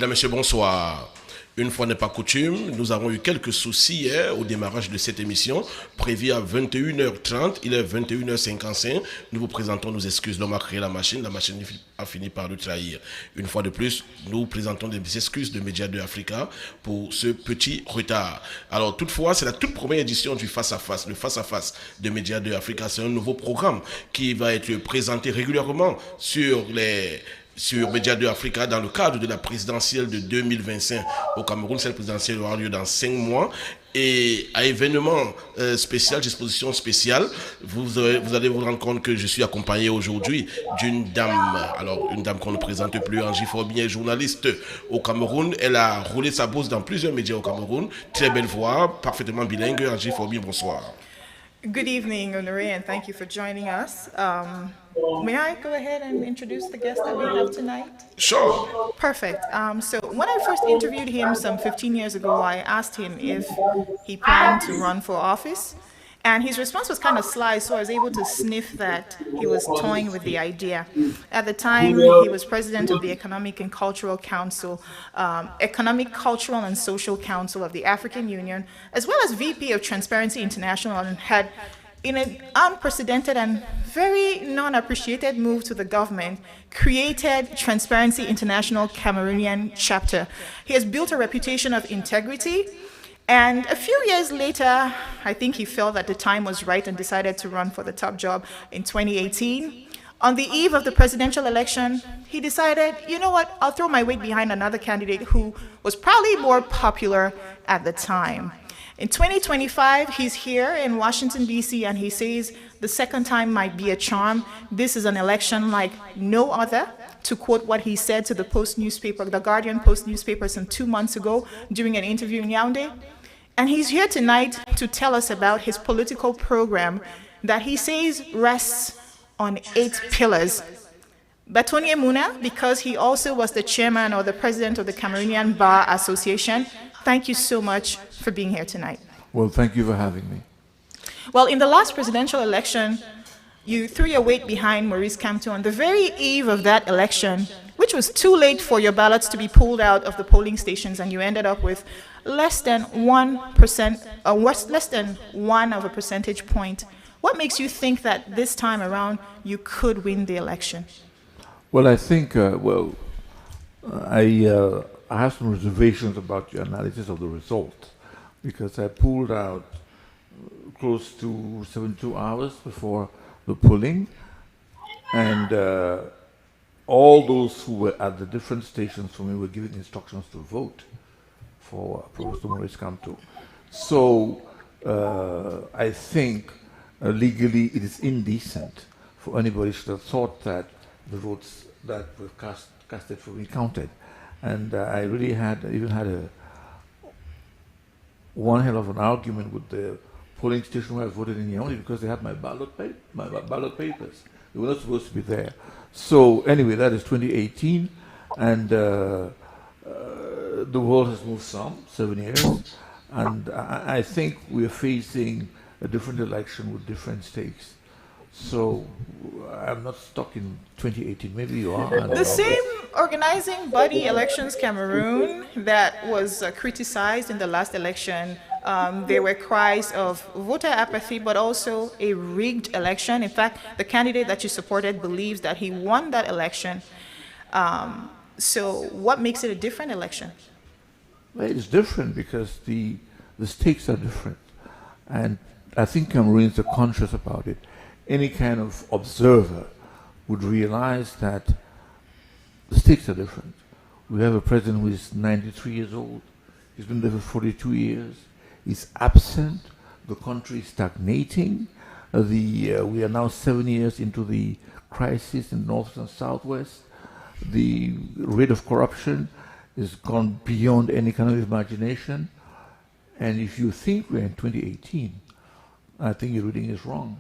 Mesdames, Messieurs, bonsoir. Une fois n'est pas coutume, nous avons eu quelques soucis hier au démarrage de cette émission, prévue à 21h30, il est 21h55. Nous vous présentons nos excuses. L'homme a créé la machine a fini par le trahir. Une fois de plus, nous présentons des excuses de MEDIA2AFRICA pour ce petit retard. Alors toutefois, c'est la toute première édition du face-à-face. Le face-à-face de MEDIA2AFRICA, c'est un nouveau programme qui va être présenté régulièrement sur MEDIA2AFRICA dans le cadre de la présidentielle de 2025 au Cameroun. Cette présidentielle aura lieu dans 5 mois. Et à événement spécial, disposition spéciale, vous allez vous rendre compte que je suis accompagné aujourd'hui d'une dame. Alors, une dame qu'on ne présente plus, Angie Forbin, journaliste au Cameroun. Elle a roulé sa bosse dans plusieurs médias au Cameroun. Très belle voix, parfaitement bilingue. Angie Forbin, bonsoir. Good evening, Honore, and thank you for joining us. May I go ahead and introduce the guest that we have tonight? Sure. Perfect. So when I first interviewed him some 15 years ago, I asked him if he planned to run for office. And his response was kind of sly, so I was able to sniff that he was toying with the idea. At the time, he was president of the Economic, Cultural, and Social Council of the African Union, as well as VP of Transparency International, and had, in an unprecedented and very non-appreciated move to the government, created Transparency International Cameroonian chapter. He has built a reputation of integrity. And a few years later, I think he felt that the time was right and decided to run for the top job in 2018. On the eve of the presidential election, he decided, you know what, I'll throw my weight behind another candidate who was probably more popular at the time. In 2025, he's here in Washington, D.C., and he says the second time might be a charm. This is an election like no other, to quote what he said to the Post newspaper, the Guardian Post newspaper, some 2 months ago during an interview in Yaoundé. And he's here tonight to tell us about his political program that he says rests on 8 pillars. Batonye Muna, because he also was the chairman or the president of the Cameroonian Bar Association. Thank you so much for being here tonight. Well, thank you for having me. Well, in the last presidential election, you threw your weight behind Maurice Kamto on the very eve of that election, which was too late for your ballots to be pulled out of the polling stations, and you ended up with less than 1%, less than 1 of a percentage point. What makes you think that this time around you could win the election? Well, I think, I have some reservations about your analysis of the result, because I pulled out close to 72 hours before the polling, and all those who were at the different stations for me were given instructions to vote for Professor Maurice Kamto. So I think legally it is indecent for anybody to have thought that the votes that were casted for me counted. And I really even had one hell of an argument with the polling station where I voted in Yaoundé, because they had my ballot papers. They were not supposed to be there. So anyway, that is 2018, and the world has moved 7 years, and I think we are facing a different election with different stakes. So I'm not stuck in 2018. Maybe you are. The same organizing body, Elections Cameroon, that was criticized in the last election. There were cries of voter apathy, but also a rigged election. In fact, the candidate that you supported believes that he won that election. So what makes it a different election? Well, it's different because the stakes are different. And I think Cameroonians are conscious about it. Any kind of observer would realize that the stakes are different. We have a president who is 93 years old. He's been there for 42 years. He's absent. The country is stagnating. We are now 7 years into the crisis in North and Southwest. The rate of corruption has gone beyond any kind of imagination. And if you think we're in 2018, I think your reading is wrong.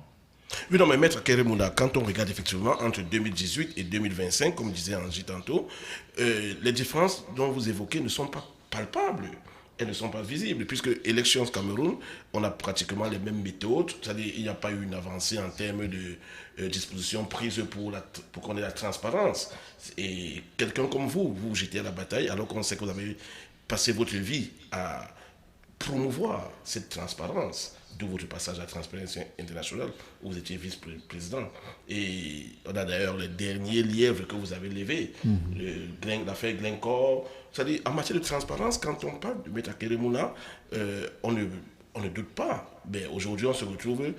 Oui, non, mais Maître Akere, quand on regarde effectivement entre 2018 et 2025, comme disait Angie tantôt, les différences dont vous évoquez ne sont pas palpables. elles ne sont pas visibles, puisque élections Cameroun, on a pratiquement les mêmes méthodes, c'est-à-dire il n'y a pas eu une avancée en termes de dispositions prises pour qu'on ait la transparence. Et quelqu'un comme vous j'étiez à la bataille, alors qu'on sait que vous avez passé votre vie à promouvoir cette transparence, d'où votre passage à Transparency International, où vous étiez vice-président. Et on a d'ailleurs les derniers lièvres que vous avez levés, l'affaire Glencore. C'est-à-dire, en matière de transparence, quand on parle de M. Akere, on ne doute pas. Mais aujourd'hui, on se retrouve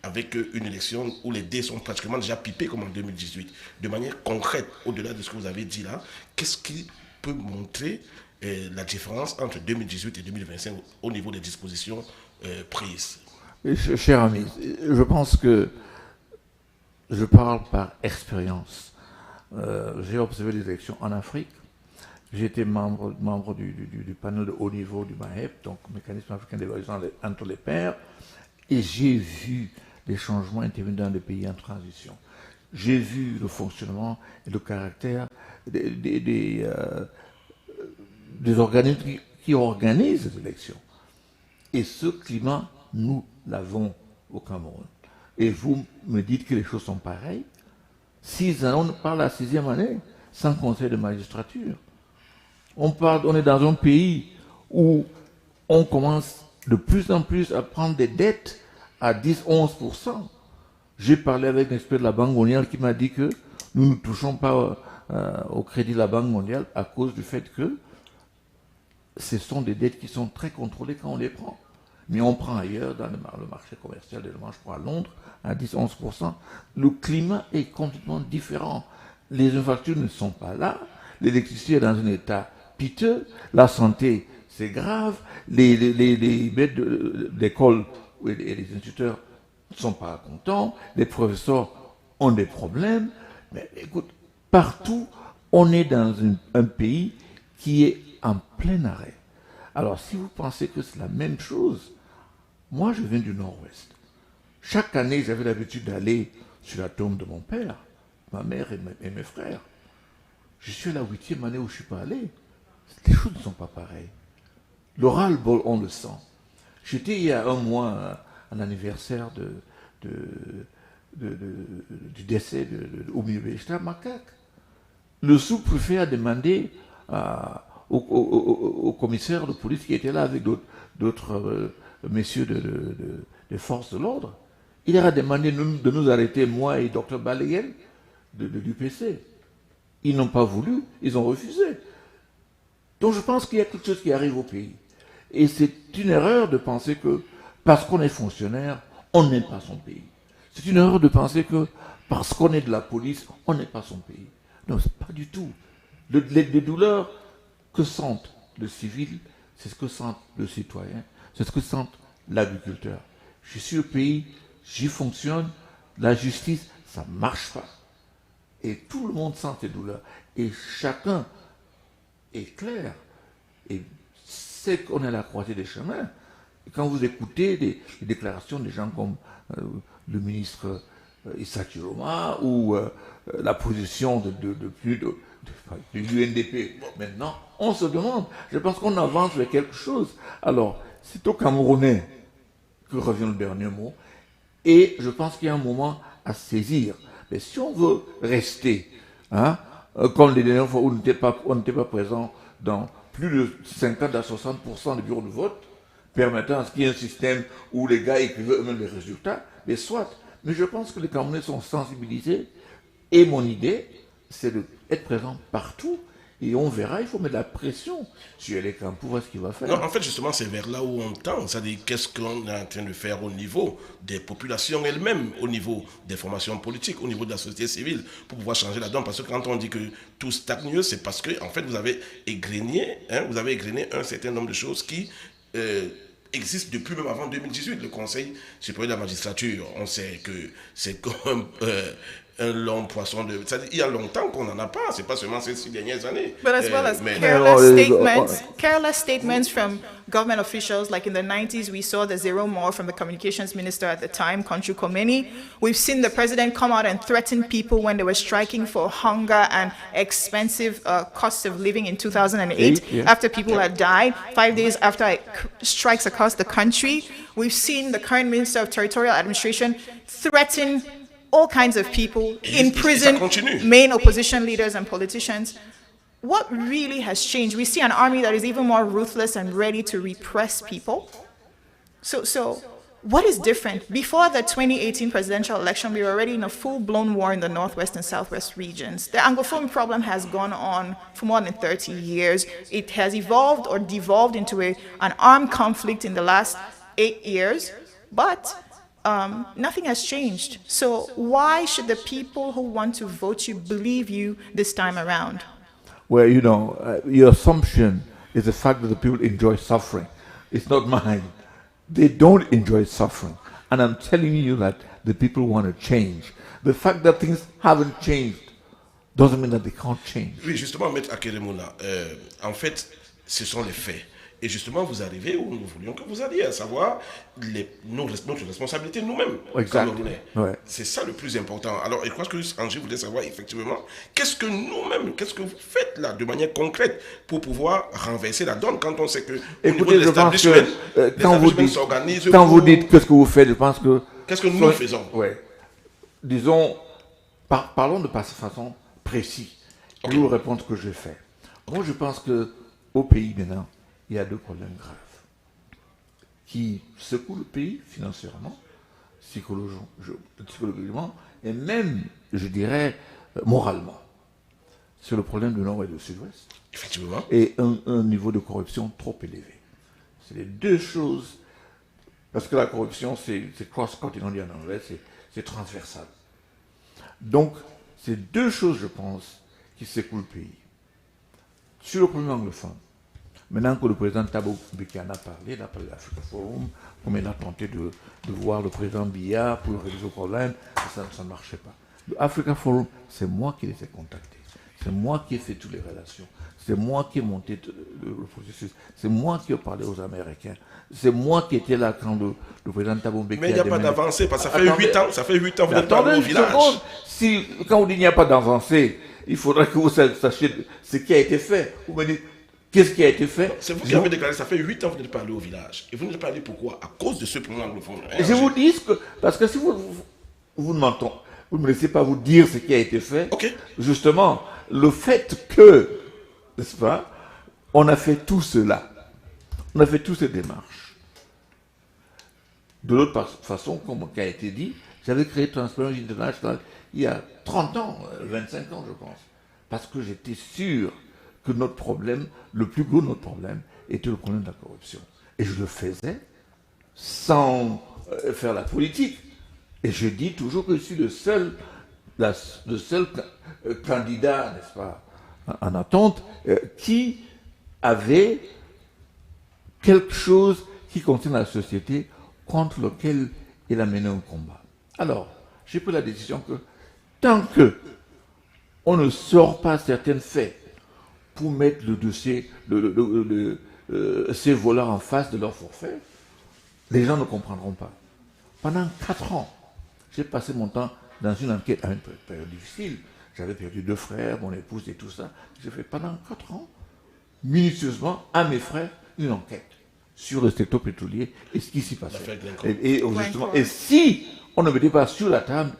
avec une élection où les dés sont pratiquement déjà pipés comme en 2018. De manière concrète, au-delà de ce que vous avez dit là, qu'est-ce qui peut montrer la différence entre 2018 et 2025 au niveau des dispositions prises? Cher ami, je pense que je parle par expérience. J'ai observé les élections en Afrique. J'ai été membre du panel de haut niveau du MAEP, donc Mécanisme africain d'évaluation entre les pairs, et j'ai vu les changements intervenus dans les pays en transition. J'ai vu le fonctionnement et le caractère des organismes qui organisent les élections. Et ce climat, nous l'avons au Cameroun. Et vous me dites que les choses sont pareilles. 6 ans, on parle à la 6e année, sans conseil de magistrature. On est dans un pays où on commence de plus en plus à prendre des dettes à 10-11%. J'ai parlé avec un expert de la Banque mondiale qui m'a dit que nous ne touchons pas au crédit de la Banque mondiale à cause du fait que ce sont des dettes qui sont très contrôlées quand on les prend. Mais on prend ailleurs, dans le marché commercial de je crois à Londres, à 10-11%. Le climat est complètement différent. Les infrastructures ne sont pas là. L'électricité est dans un état piteux. La santé, c'est grave. Les maîtres d'école et les instituteurs ne sont pas contents. Les professeurs ont des problèmes. Mais écoute, partout, on est dans un pays qui est en plein arrêt. Alors, si vous pensez que c'est la même chose, moi, je viens du Nord-Ouest. Chaque année, j'avais l'habitude d'aller sur la tombe de mon père, ma mère et mes frères. Je suis à la 8e année où je ne suis pas allé. Les choses ne sont pas pareilles. Le ras-le-bol, on le sent. J'étais il y a un mois à l'anniversaire du décès de j'étais à Macaque. Le sous-préfet a demandé au commissaire de police qui était là avec d'autres messieurs des forces de l'ordre, il leur a demandé de nous arrêter, moi et Dr Balayel de l'UPC. Ils n'ont pas voulu, ils ont refusé. Donc je pense qu'il y a quelque chose qui arrive au pays. Et c'est une erreur de penser que parce qu'on est fonctionnaire, on n'aime pas son pays. C'est une erreur de penser que parce qu'on est de la police, on n'aime pas son pays. Non, c'est pas du tout. Les douleurs que sentent le civil, c'est ce que sent le citoyen, c'est ce que sent l'agriculteur. Je suis au pays, j'y fonctionne, la justice, ça ne marche pas. Et tout le monde sent ces douleurs. Et chacun est clair et sait qu'on est à la croisée des chemins. Et quand vous écoutez les déclarations des gens comme le ministre Issa Chiroma ou la position de l'UNDP, maintenant, on se demande. Je pense qu'on avance vers quelque chose. Alors, c'est aux Camerounais que revient le dernier mot. Et je pense qu'il y a un moment à saisir. Mais si on veut rester, comme les dernières fois où on n'était pas présent dans plus de 50 à 60% des bureaux de vote, permettant à ce qu'il y ait un système où les gars écrivaient eux-mêmes les résultats, mais soit. Mais je pense que les Camerounais sont sensibilisés. Et mon idée, c'est d'être présent partout. Et on verra, il faut mettre la pression sur les camps pour voir ce qu'il va faire. Non, en fait, justement, c'est vers là où on tend. C'est-à-dire, qu'est-ce qu'on est en train de faire au niveau des populations elles-mêmes, au niveau des formations politiques, au niveau de la société civile, pour pouvoir changer la donne. Parce que quand on dit que tout stagne, c'est parce que, en fait, vous avez égrené un certain nombre de choses qui existe depuis même avant 2018. Le Conseil supérieur de la magistrature, on sait que c'est comme un long poisson de... Il y a longtemps qu'on n'en a pas, c'est pas seulement ces 6 dernières années. But as well as mais- careless statements from government officials, like in the 90s, we saw the zero more from the communications minister at the time, Honore Angie. We've seen the president come out and threaten people when they were striking for hunger and expensive costs of living in 2008, after people had died, 5 days after strikes across the country. We've seen the current minister of territorial administration threaten all kinds of people, imprison main opposition leaders and politicians. What really has changed? We see an army that is even more ruthless and ready to repress people. So what is different? Before the 2018 presidential election, we were already in a full-blown war in the Northwest and Southwest regions. The Anglophone problem has gone on for more than 30 years. It has evolved or devolved into an armed conflict in the last 8 years, but nothing has changed. So why should the people who want to vote you believe you this time around? Well, you know, your assumption is the fact that the people enjoy suffering. It's not mine. They don't enjoy suffering. And I'm telling you that the people want to change. The fact that things haven't changed doesn't mean that they can't change. Oui, justement, Maître Akere, en fait, ce sont les faits. Et justement, vous arrivez où nous voulions que vous alliez, à savoir notre responsabilité nous-mêmes, Camerounais. Ouais. C'est ça le plus important. Alors, je crois que Angie voulait savoir effectivement, qu'est-ce que nous-mêmes, qu'est-ce que vous faites là, de manière concrète, pour pouvoir renverser la donne quand on sait que écoutez, je pense que quand vous dites qu'est-ce que vous faites, je pense que... Qu'est-ce que nous faisons? Ouais. Disons, parlons de façon précise. Je vais vous répondre ce que je fais. Moi, je pense qu'au pays maintenant, il y a 2 problèmes graves qui secouent le pays financièrement, psychologiquement et même, je dirais, moralement. C'est le problème du Nord et du Sud-Ouest. Effectivement. Et un niveau de corruption trop élevé. C'est les 2 choses, parce que la corruption, c'est cross-continent, on dit en anglais, c'est transversal. Donc, c'est 2 choses, je pense, qui secouent le pays. Sur le premier anglophone, maintenant que le président Thabo Mbeki en a parlé, il a parlé de l'Africa Forum, comme il a tenté de voir le président Biya pour résoudre le problème, ça ne marchait pas. L'Africa Forum, c'est moi qui les ai contactés. C'est moi qui ai fait toutes les relations. C'est moi qui ai monté le processus. C'est moi qui ai parlé aux Américains. C'est moi qui étais là quand le président Thabo Mbeki Mais il n'y a pas d'avancée, parce que ça fait 8 ans. Ça fait 8 ans que vous êtes parlé au village. Quand on dit qu'il n'y a pas d'avancée, il faudrait que vous sachiez ce qui a été fait. Vous me dites, qu'est-ce qui a été fait? C'est vous qui avez déclaré, ça fait 8 ans que vous n'êtes pas allé au village. Et vous n'êtes pas allé pourquoi? À cause de ce problème anglophone. Je vous dis que, parce que si vous ne m'entendez, vous ne me laissez pas vous dire ce qui a été fait. Okay. Justement, le fait que, n'est-ce pas, on a fait tout cela, on a fait toutes ces démarches. De l'autre façon, comme qui a été dit, j'avais créé Transparency International il y a 30 ans, 25 ans je pense, parce que j'étais sûr que notre problème, le plus gros de notre problème, était le problème de la corruption. Et je le faisais sans faire la politique. Et je dis toujours que je suis le seul candidat, n'est-ce pas, en attente, qui avait quelque chose qui concerne la société contre lequel il a mené un combat. Alors, j'ai pris la décision que tant que on ne sort pas certains faits pour mettre le dossier, ces voleurs en face de leur forfait, les gens ne comprendront pas. Pendant 4 ans, j'ai passé mon temps dans une enquête à une période difficile. J'avais perdu 2 frères, mon épouse et tout ça. J'ai fait pendant 4 ans, minutieusement, à mes frères, une enquête sur le secteur pétrolier et ce qui s'y passait. Et si on ne mettait pas sur la table,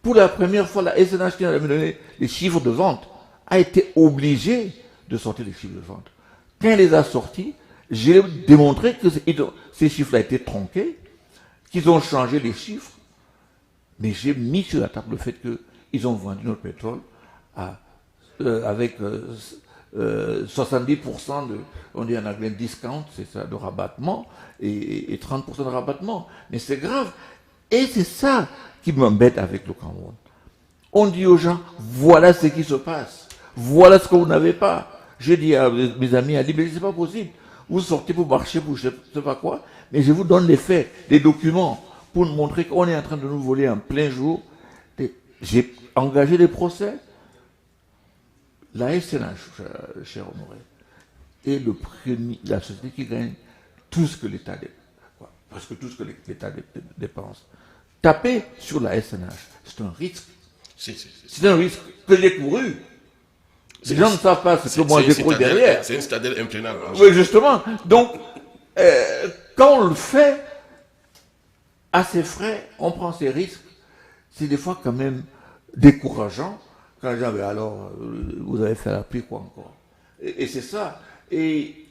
pour la première fois, la SNH qui avait donné les chiffres de vente a été obligée de sortir les chiffres de vente. Quand elle les a sortis, j'ai démontré que ces chiffres-là étaient tronqués, qu'ils ont changé les chiffres, mais j'ai mis sur la table le fait qu'ils ont vendu notre pétrole avec 70% on dit en anglais discount, c'est ça, de rabattement, et 30% de rabattement. Mais c'est grave. Et c'est ça qui m'embête avec le Cameroun. On dit aux gens, voilà ce qui se passe. Voilà ce que vous n'avez pas. J'ai dit à mes amis, mais c'est pas possible. Vous sortez pour marcher, pour je ne sais pas quoi, mais je vous donne les faits, les documents, pour montrer qu'on est en train de nous voler en plein jour J'ai engagé des procès. La SNH, cher Honoré, est la société qui gagne tout ce que l'État dépense. Parce que tout ce que l'État dépense. Taper sur la SNH, c'est un risque. C'est un risque que j'ai couru. Les gens ne savent pas ce que moi j'ai couru derrière. C'est une citadelle imprenable. Oui, justement. Donc, quand on le fait à ses frais, on prend ses risques. C'est des fois quand même décourageant. Quand les gens disent alors, vous avez fait la pluie, quoi encore. Et c'est ça. Et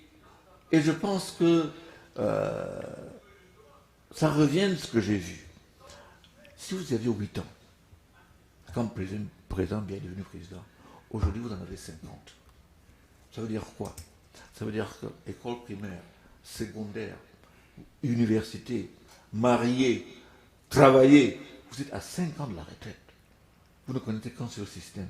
je pense que ça revient de ce que j'ai vu. Si vous aviez 8 ans, quand le président bien devenu président, aujourd'hui vous en avez 50. Ça veut dire quoi? Ça veut dire que école primaire, secondaire, université, marié, travailler, vous êtes à 5 ans de la retraite. Vous ne connaissez qu'un seul système.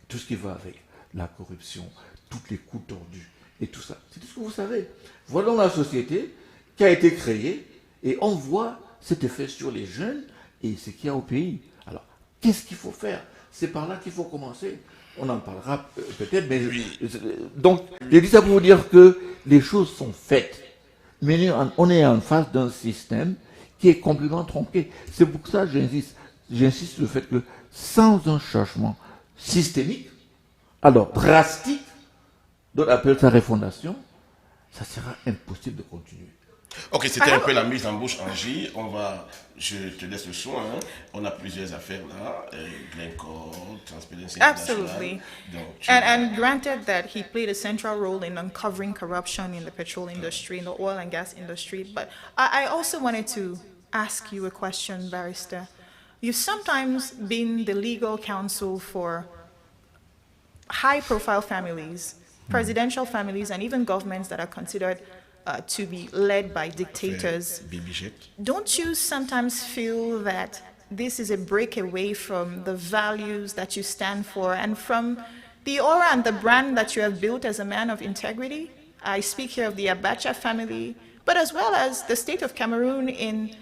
Tout ce qui va avec la corruption, toutes les coups tordus et tout ça. C'est tout ce que vous savez. Voilà la société qui a été créée et on voit cet effet sur les jeunes et ce qu'il y a au pays. Alors, qu'est-ce qu'il faut faire? C'est par là qu'il faut commencer. On en parlera peut-être, mais... Donc, j'ai dit ça pour vous dire que les choses sont faites. Mais on est en face d'un système qui est complètement tronqué. C'est pour ça que j'insiste sur le fait que sans un changement systémique, alors drastique, d'autres appellent ça refondation, ça sera impossible de continuer. Ok, c'était un peu la mise en bouche, Angie. Je te laisse le soin. Hein. On a plusieurs affaires là. Glencore, Transparency International. Absolutely. And granted that he played a central role in uncovering corruption in the petrol industry, in the oil and gas industry. But I also wanted to ask you a question, Barrister. You've sometimes been the legal counsel for high-profile families, presidential families, and even governments that are considered to be led by dictators. Don't you sometimes feel that this is a break away from the values that you stand for and from the aura and the brand that you have built as a man of integrity? I speak here of the Abacha family, but as well as the state of Cameroon in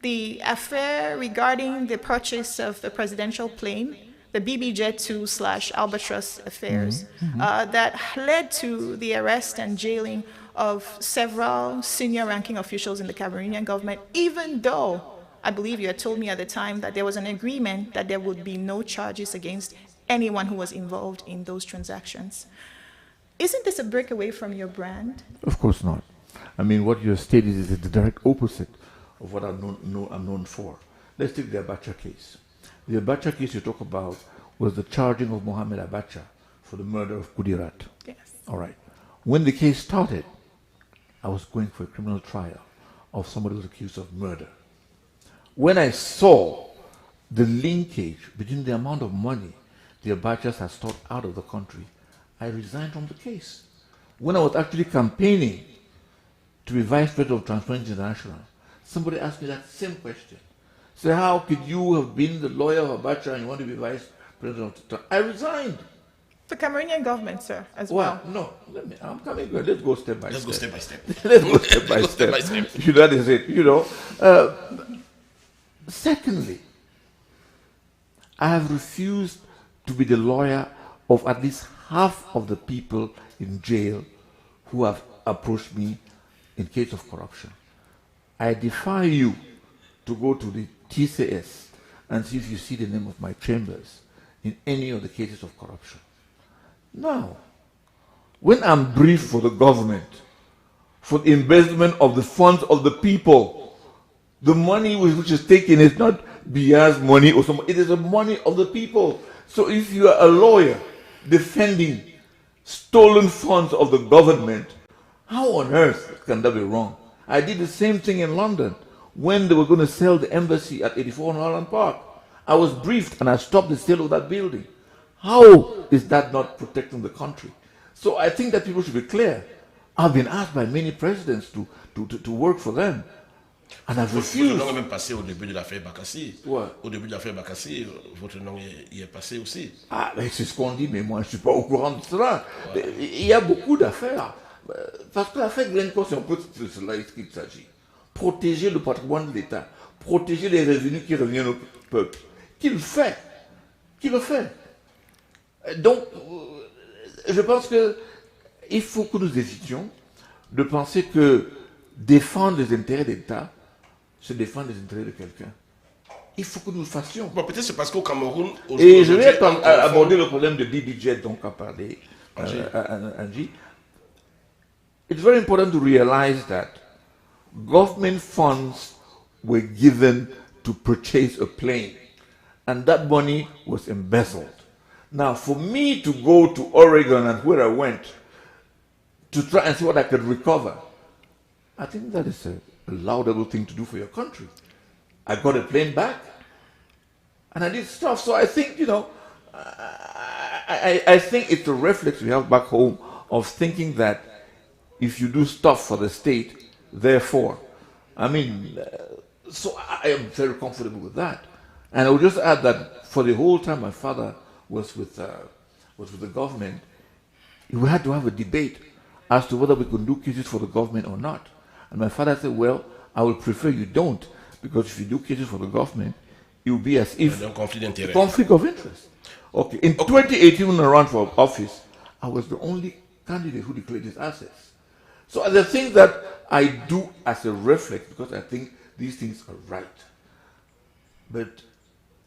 the affair regarding the purchase of the presidential plane, the BBJ2/Albatross affairs, that led to the arrest and jailing of several senior ranking officials in the Cameroonian government, even though I believe you had told me at the time that there was an agreement that there would be no charges against anyone who was involved in those transactions. Isn't this a breakaway from your brand? Of course not. I mean, what you have stated is the direct opposite of what I'm known for. Let's take the Abacha case. The Abacha case you talk about was the charging of Mohamed Abacha for the murder of Kudirat. Yes. All right. When the case started, I was going for a criminal trial of somebody who was accused of murder. When I saw the linkage between the amount of money the Abachas had stored out of the country, I resigned from the case. When I was actually campaigning to be vice president of Transparency International, somebody asked me that same question. So how could you have been the lawyer of Abacha and you want to be vice president of I resigned. The Cameroonian government, sir, as well. No, I'm coming. Let's go step by step. Let's go step by step. Let's go step by step. That is it, you know. Secondly, I have refused to be the lawyer of at least half of the people in jail who have approached me in case of corruption. I defy you to go to the TCS and see if you see the name of my chambers in any of the cases of corruption. Now, when I'm briefed for the government, for the embezzlement of the funds of the people, the money which is taken is not Bia's money or something, it is the money of the people. So if you are a lawyer defending stolen funds of the government, how on earth can that be wrong? I did the same thing in London when they were going to sell the embassy at 84 Holland Park. I was briefed and I stopped the sale of that building. How is that not protecting the country? So I think that people should be clear. I've been asked by many presidents to work for them. And I've refused. Votre nom est même passé au début de l'affaire Bakassi. Ouais. Au début de l'affaire Bakassi, votre nom y est passé aussi. Ah, mais c'est ce qu'on dit, mais moi je ne suis pas au courant de cela. Ouais. Il y a beaucoup d'affaires. Parce que l'affaire Glencore, c'est un peu de cela qu'il s'agit. Protéger le patrimoine de l'État, protéger les revenus qui reviennent au peuple. Qu'il fait. qui le fait. Donc, je pense qu'il faut que nous évitions de penser que défendre les intérêts d'État, c'est défendre les intérêts de quelqu'un. Il faut que nous le fassions. Bon, peut-être c'est parce qu'au Cameroun... Et je vais aborder le problème de DDJ dont a parlé Angie. It's very important to realize that government funds were given to purchase a plane, and that money was embezzled. Now, for me to go to Oregon and where I went to try and see what I could recover, I think that is a laudable thing to do for your country. I got a plane back, and I did stuff. So I think, I think it's a reflex we have back home of thinking that if you do stuff for the state, therefore, so I am very comfortable with that. And I would just add that for the whole time my father was with the government, we had to have a debate as to whether we could do cases for the government or not. And my father said, well, I would prefer you don't, because if you do cases for the government, it will be as if a conflict of interest. Okay. In 2018, when I ran for office, I was the only candidate who declared his assets. So the thing that I do as a reflex, because I think these things are right. But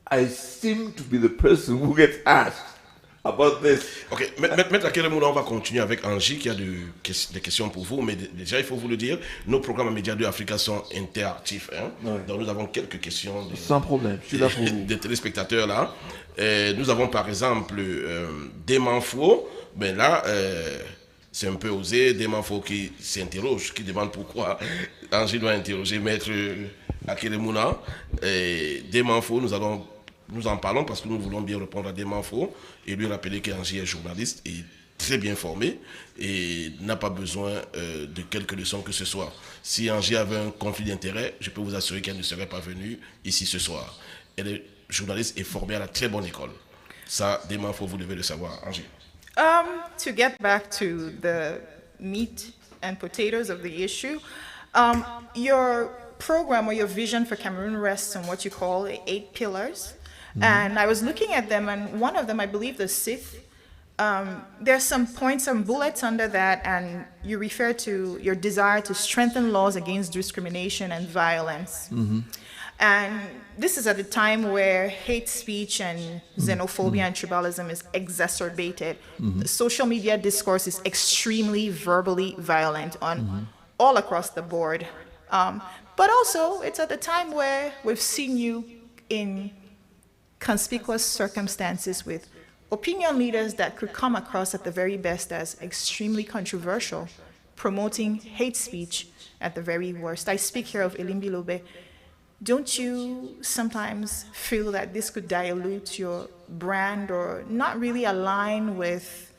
I seem to be the person who gets asked about this. Ok, Maître Akere, on va continuer avec Angie qui a des questions pour vous, mais déjà il faut vous le dire, nos programmes à MEDIA2AFRICA sont interactifs. Hein? Oui. Donc nous avons quelques questions sans problème, je suis là pour vous. Des téléspectateurs là. Nous avons par exemple Demanfo, ben là c'est un peu osé, Demanfo qui s'interroge, qui demande pourquoi Angie doit interroger Maître Akere Mouna. Demanfo, nous en parlons parce que nous voulons bien répondre à Demanfo et lui rappeler qu'Angie est journaliste et très bien formé et n'a pas besoin de quelques leçons que ce soit. Si Angie avait un conflit d'intérêt, je peux vous assurer qu'elle ne serait pas venue ici ce soir. Elle est journaliste et formée à la très bonne école. Ça, Demanfo, vous devez le savoir, Angie. To get back to the meat and potatoes of the issue, your program or your vision for Cameroon rests on what you call 8 pillars. Mm-hmm. And I was looking at them, and one of them, I believe the 6th, there's some points, some bullets under that, and you refer to your desire to strengthen laws against discrimination and violence. Mm-hmm. And this is at a time where hate speech and xenophobia and tribalism is exacerbated. Mm-hmm. The social media discourse is extremely verbally violent on all across the board. But also, it's at a time where we've seen you in conspicuous circumstances with opinion leaders that could come across at the very best as extremely controversial, promoting hate speech at the very worst. I speak here of Elimbi Lobe. Don't you sometimes feel that this could dilute your brand or not really align with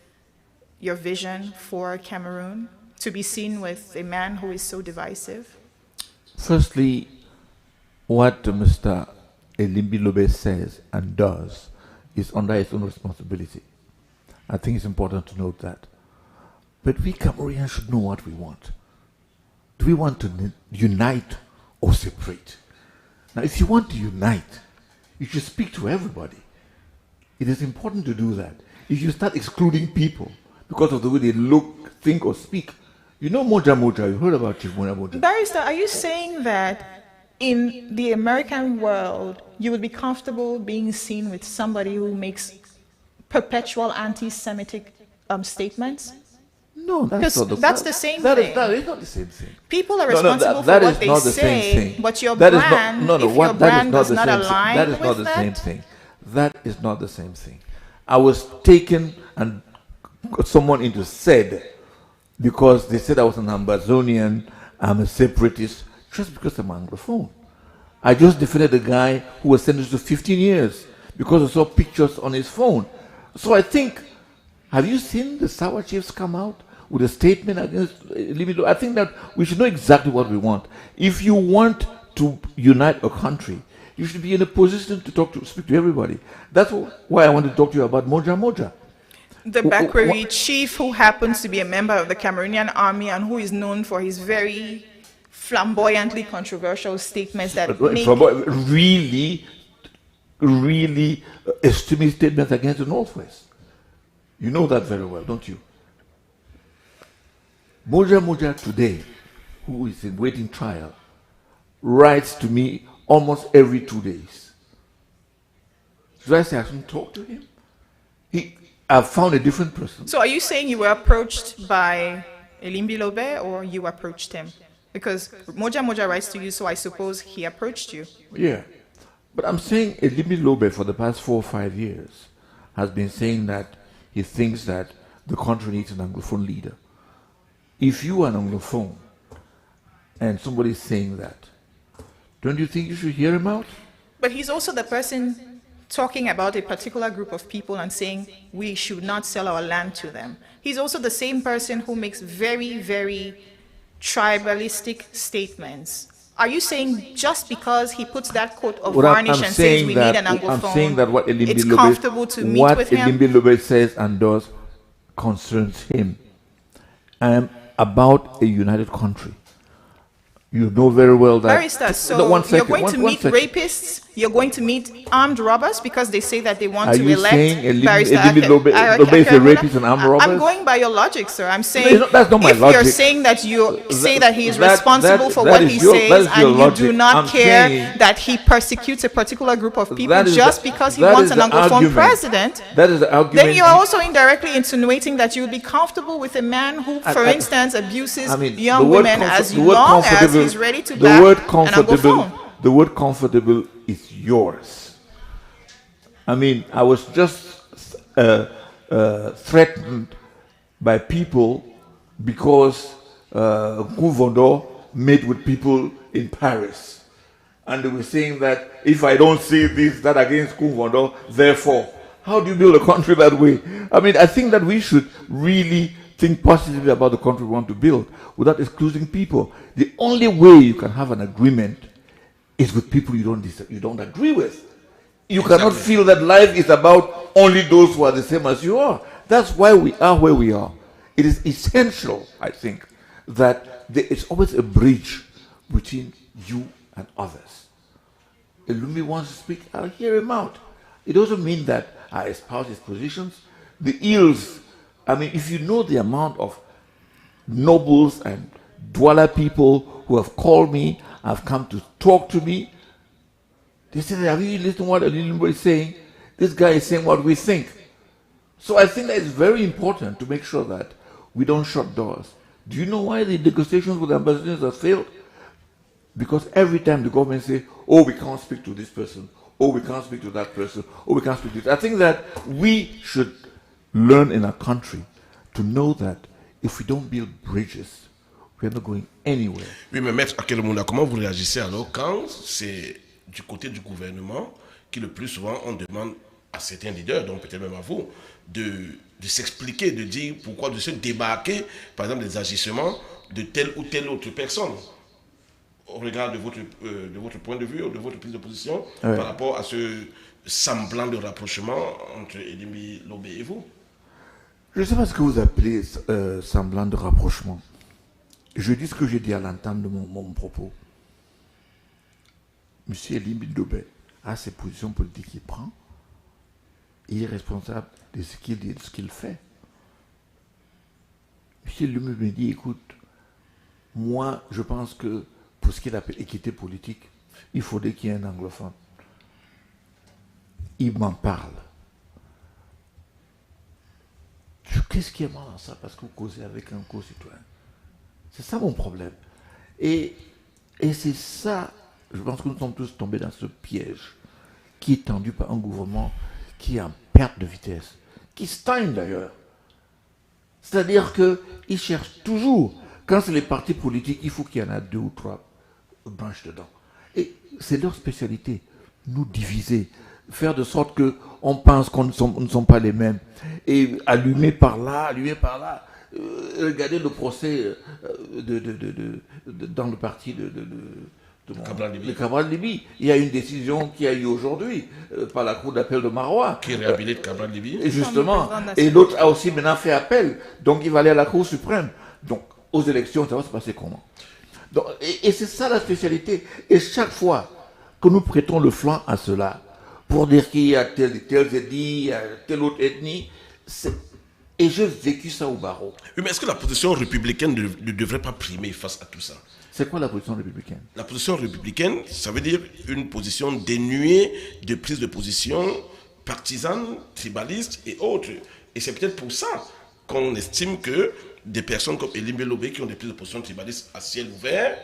your vision for Cameroon, to be seen with a man who is so divisive? Firstly, what Mr. Elimbi Lobe says and does is under his own responsibility. I think it's important to note that. But we Cameroonians should know what we want. Do we want to unite or separate? Now, if you want to unite, you should speak to everybody. It is important to do that. If you start excluding people because of the way they look, think, or speak, you know Moja Moja, you heard about Chief Moja Moja. Barrister, are you saying that in the American world, you would be comfortable being seen with somebody who makes perpetual anti-Semitic statements? No, that's not that's the same thing. That is not the same thing. People are responsible for what they say, but your brand, if your brand does not align with that. That is not the same thing. That is not the same thing. I was taken and got someone into said because they said I was an Ambazonian, I'm a separatist, just because I'm Anglophone. I just defended a guy who was sentenced to 15 years because I saw pictures on his phone. So I think, have you seen the Sour Chiefs come out with a statement against Libido? I think that we should know exactly what we want. If you want to unite a country, you should be in a position to speak to everybody. That's why I want to talk to you about Moja Moja. The Bakweri chief who happens to be a member of the Cameroonian army and who is known for his very flamboyantly controversial statements that really, really extremist statements against the Northwest. You know that very well, don't you? Moja today, who is in waiting trial, writes to me almost every 2 days. Should I say I shouldn't talk to him? I've found a different person. So are you saying you were approached by Elimbi Lobe or you approached him? Because Moja writes to you, so I suppose he approached you. Yeah. But I'm saying Elimbi Lobe for the past 4 or 5 years has been saying that he thinks that the country needs an Anglophone leader. If you are an Anglophone and somebody is saying that, don't you think you should hear him out? But he's also the person talking about a particular group of people and saying we should not sell our land to them. He's also the same person who makes very, very tribalistic statements. Are you saying just because he puts that coat of varnish and says we need an Anglophone, I'm saying that what it's comfortable to meet with him? What Elimbi Lobe says and does concerns him. I am about a united country. You know very well that... Baristas, so you're going to meet rapists, you're going to meet armed robbers because they say that they want to elect Barrister Elimbi Lobe is a rapist and armed robbers? I'm going by your logic, sir. I'm saying that's not my if logic. You're saying that you say that he is responsible for what he says and you do not care that he persecutes a particular group of people just because he wants an Anglophone president, that is the argument. Then you are also indirectly insinuating that you would be comfortable with a man who, for instance, abuses young women as long as he's ready to back an Anglophone. The word comfortable is yours. I mean, I was just threatened by people because Kouvondor met with people in Paris. And they were saying that if I don't say this, that against Kouvondor, therefore. How do you build a country that way? I mean, I think that we should really think positively about the country we want to build without excluding people. The only way you can have an agreement is with people you don't agree with. You cannot feel that life is about only those who are the same as you are. That's why we are where we are. It is essential, I think, that there is always a bridge between you and others. Elumi wants to speak, I'll hear him out. It doesn't mean that I espouse his positions. The ills, I mean, if you know the amount of nobles and Douala people who have called me, have come to talk to me, they say, have you listened to what Elimbi is saying? This guy is saying what we think. So I think that it's very important to make sure that we don't shut doors. Do you know why the negotiations with ambassadors have failed? Because every time the government says, oh, we can't speak to this person, oh, we can't speak to that person, oh, we can't speak to this. I think that we should learn in our country to know that if we don't build bridges, we are not going anywhere. Oui, mais Maître Akere, comment vous réagissez alors quand c'est du côté du gouvernement qui le plus souvent on demande à certains leaders, donc peut-être même à vous, de s'expliquer, de dire pourquoi de se débarquer, par exemple, des agissements de telle ou telle autre personne au regard de votre point de vue ou de votre prise de position par rapport à ce semblant de rapprochement entre Elimbi Lobe et vous? Je ne sais pas ce que vous appelez semblant de rapprochement. Je dis ce que j'ai dit à l'entame de mon propos. Monsieur Elimbi Lobe a ses positions politiques qu'il prend. Il est responsable de ce qu'il dit et de ce qu'il fait. Monsieur Elimbi me dit, écoute, moi, je pense que pour ce qu'il appelle équité politique, il faudrait qu'il y ait un anglophone. Il m'en parle. Qu'est-ce qui est mal dans ça? Parce que vous causez avec un co-citoyen. C'est ça mon problème. Et c'est ça, je pense que nous sommes tous tombés dans ce piège qui est tendu par un gouvernement qui est en perte de vitesse, qui stagne d'ailleurs. C'est-à-dire qu'il cherche toujours, quand c'est les partis politiques, il faut qu'il y en a 2 ou 3 branches dedans. Et c'est leur spécialité, nous diviser, faire de sorte qu'on pense qu'on ne sommes pas les mêmes. Et allumer par là, regardez le procès dans le parti de Cabral Libi. Il y a une décision qui a eu aujourd'hui par la Cour d'appel de Marois. Qui réhabilite Cabral Libi. Justement. Et l'autre a aussi maintenant fait appel. Donc il va aller à la Cour suprême. Donc aux élections, ça va se passer comment? Donc, et c'est ça la spécialité. Et chaque fois que nous prêtons le flanc à cela, pour dire qu'il y a telle ethnie, il y a telle autre ethnie. Et j'ai vécu ça au barreau. Oui, mais est-ce que la position républicaine ne devrait pas primer face à tout ça? C'est quoi la position républicaine? La position républicaine, ça veut dire une position dénuée de prise de position partisane, tribaliste et autres. Et c'est peut-être pour ça qu'on estime que des personnes comme Elim Belobé qui ont des prises de position tribalistes à ciel ouvert,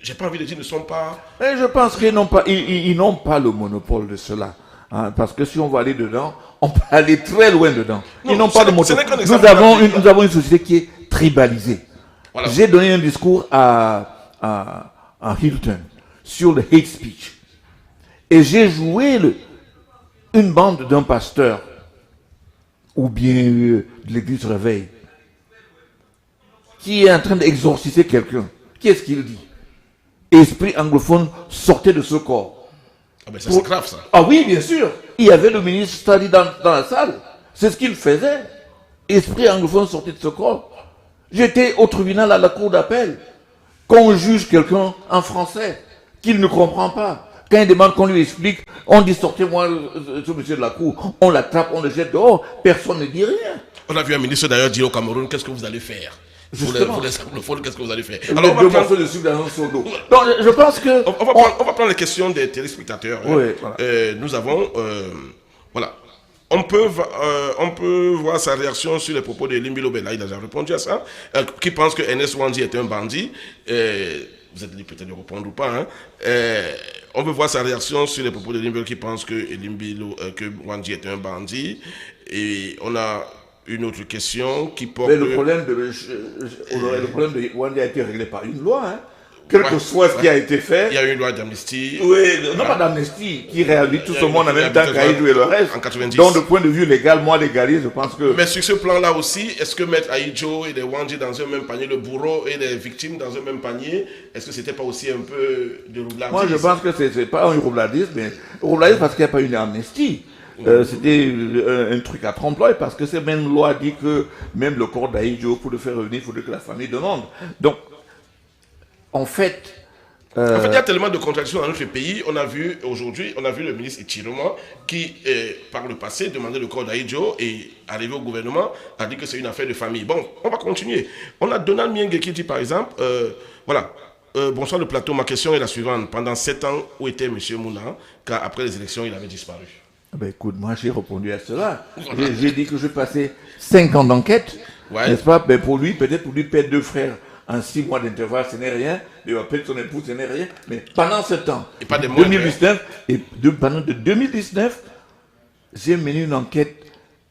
j'ai pas envie de dire ne sont pas... Mais je pense qu'ils n'ont pas, ils n'ont pas le monopole de cela. Hein, parce que si on va aller dedans, on peut aller très loin dedans. Ils n'ont pas de monopole. Nous avons une société qui est tribalisée. Voilà. J'ai donné un discours à Hilton sur le hate speech. Et j'ai joué une bande d'un pasteur ou bien de l'église Réveil qui est en train d'exorciser quelqu'un. Qu'est-ce qu'il dit? Esprit anglophone, sortez de ce corps. Ah ben ça c'est grave ça. Ah oui, bien sûr. Il y avait le ministre Stadi dans la salle. C'est ce qu'il faisait. Esprit anglophone, sortez de ce corps. J'étais au tribunal à la cour d'appel. Quand on juge quelqu'un en français, qu'il ne comprend pas, quand il demande qu'on lui explique, on dit sortez-moi ce monsieur de la cour, on l'attrape, on le jette dehors, personne ne dit rien. On a vu un ministre d'ailleurs dire au Cameroun, qu'est-ce que vous allez faire? Justement. Pour les anglophones, qu'est-ce que vous allez faire? Alors, on va prendre le sucre dans un seau d'eau. Donc, je pense que... On va prendre les questions des téléspectateurs. Oui, voilà. Nous avons... voilà. On peut voir sa réaction sur les propos de Limbilobe. Là, il a déjà répondu à ça. Qui pense que NS Wanji est un bandit. Vous êtes libre peut-être de répondre ou pas. Hein. On veut voir sa réaction sur les propos de Limbilobe qui pense que Wanji est un bandit. Et on a une autre question qui porte... Mais le problème de Wanji a été réglé par une loi. Hein. Quel que soit ce qui a été fait. Il y a eu une loi d'amnistie. Oui, non pas d'amnistie, qui réhabilite tout ce monde en même temps qu'Aïdjo et le reste. En 90. Donc, de point de vue légal, moi, légaliste, je pense que... Mais sur ce plan-là aussi, est-ce que mettre Aïdjo et les Wanji dans un même panier, le bourreau et les victimes dans un même panier, est-ce que c'était pas aussi un peu de roubladisme? Moi, je pense que c'est pas un roubladisme, mais roubladisme parce qu'il n'y a pas une amnistie. C'était un truc à trompe-l'œil parce que cette même loi dit que même le corps d'Aïdjo, pour le faire revenir, il faudrait que la famille demande. Donc, en fait, il y a tellement de contradictions dans notre pays. On a vu aujourd'hui, le ministre Ichiroma qui, par le passé, demandait le corps d'Aïdjo et arrivé au gouvernement, a dit que c'est une affaire de famille. Bon, on va continuer. On a Donald Mienge qui dit par exemple, bonsoir le plateau, ma question est la suivante. Pendant 7 ans, où était M. Mouna, car après les élections, il avait disparu? Ben écoute, moi j'ai répondu à cela. J'ai dit que j'ai passé 5 ans d'enquête, n'est-ce pas? Ben pour lui, peut-être pour lui perdre 2 frères en 6 mois d'intervalle, ce n'est rien. Mais peut-être son épouse, ce n'est rien. Mais pendant ce temps, et pas 2019, pendant 2019, j'ai mené une enquête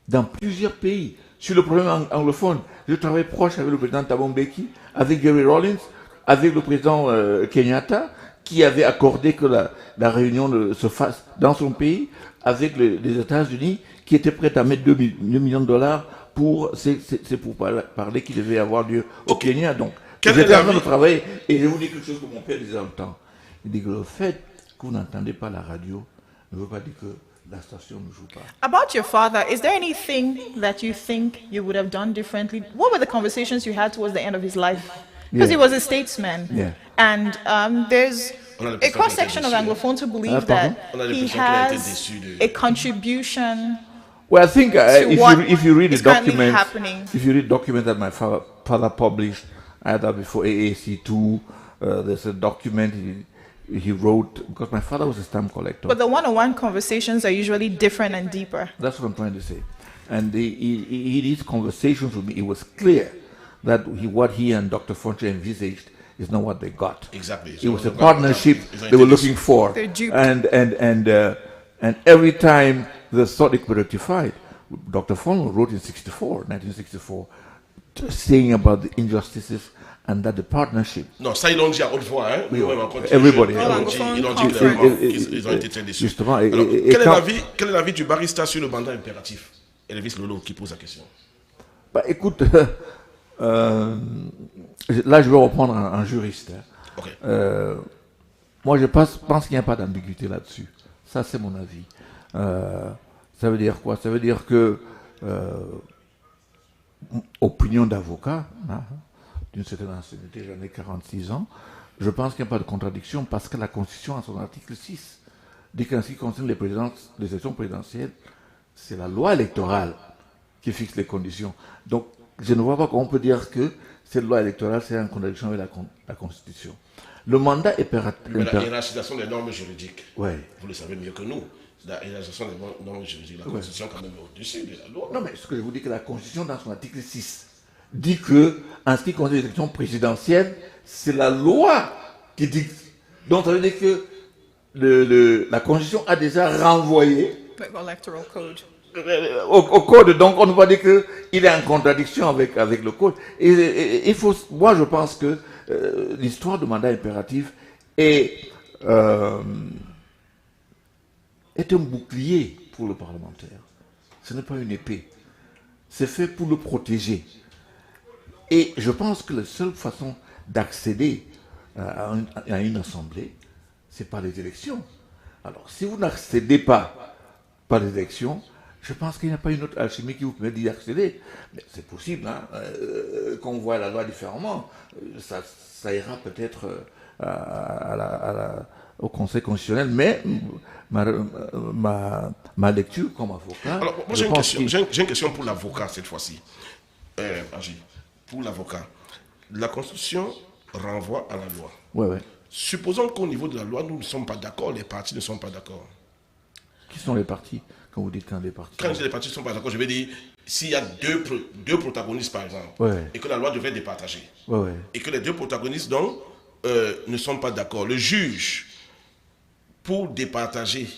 dans plusieurs pays sur le problème anglophone. Je travaille proche avec le président Thabo Mbeki, avec Gary Rawlings, avec le président Kenyatta, qui avait accordé que la réunion se fasse dans son pays, avec les États-Unis, qui étaient prêts à mettre 2 millions de dollars pour parler qui devait avoir lieu au Kenya. Donc, j'étais en train de travailler, et je vous dis quelque chose que mon père disait en temps. Il dit que le fait que vous n'entendez pas la radio ne veut pas dire que la station ne joue pas. About your father, is there anything that you think you would have done differently? What were the conversations you had towards the end of his life? Because he was a statesman. Yeah. And there's a cross-section of Anglophones who believe that he has a contribution. Well, I think if you read the documents that my father published, either before AAC2, there's a document he wrote, because my father was a stamp collector. But the one-on-one conversations are usually different and deeper. That's what I'm trying to say. And these conversations with me, it was clear that what he and Dr. Fonche envisaged is not what they got. Exactly. It was a partnership they were looking for. And every time they thought it could be rectified, Dr. Fonche wrote in 1964, saying about the injustices and that the partnership... Non, ça ils l'ont dit à haute voix, hein. Everybody. Ils l'ont dit clairement. Ils ont été très déçus. Justement. Alors, quel est l'avis du barista sur le mandat impératif? Elvis Lolo qui pose la question. Bah, écoute, là je vais reprendre un juriste. Hein. Okay. Moi je pense qu'il n'y a pas d'ambiguïté là-dessus. Ça c'est mon avis. Ça veut dire quoi? Ça veut dire que opinion d'avocat, hein, d'une certaine ancienneté, j'en ai 46 ans, je pense qu'il n'y a pas de contradiction parce que la Constitution, à son article 6, dit qu'en ce qui concerne les élections présidentielles, c'est la loi électorale qui fixe les conditions. Donc, je ne vois pas comment on peut dire que cette loi électorale, c'est en contradiction avec la Constitution. Le mandat impératif... Mais la hiérarchisation des normes juridiques, ouais. Vous le savez mieux que nous. La hiérarchisation des normes juridiques, la Constitution quand même au-dessus de la loi. Non, mais ce que je vous dis, que la Constitution, dans son article 6, dit que, en ce qui concerne les élections présidentielles, c'est la loi qui dicte. Donc, ça veut dire que la Constitution a déjà renvoyé Electoral code. Au code. Donc, on ne peut pas dire qu'il est en contradiction avec le code. Et il faut, moi, je pense que l'histoire du mandat impératif est un bouclier pour le parlementaire. Ce n'est pas une épée. C'est fait pour le protéger. Et je pense que la seule façon d'accéder à une assemblée, c'est par les élections. Alors, si vous n'accédez pas par les élections, je pense qu'il n'y a pas une autre alchimie qui vous permet d'y accéder. Mais c'est possible, hein, qu'on voit la loi différemment. Ça ira peut-être au Conseil constitutionnel, mais ma lecture comme avocat... Alors, moi j'ai une question pour l'avocat cette fois-ci. Angie, pour l'avocat, la Constitution renvoie à la loi. Ouais, ouais. Supposons qu'au niveau de la loi, nous ne sommes pas d'accord, les partis ne sont pas d'accord. Qui sont les partis, quand vous dites quand les partis? Quand les partis ne sont pas d'accord, je veux dire, s'il y a deux protagonistes, par exemple, ouais. et que la loi devait départager, ouais, ouais. et que les deux protagonistes, donc, ne sont pas d'accord, le juge, pour départager,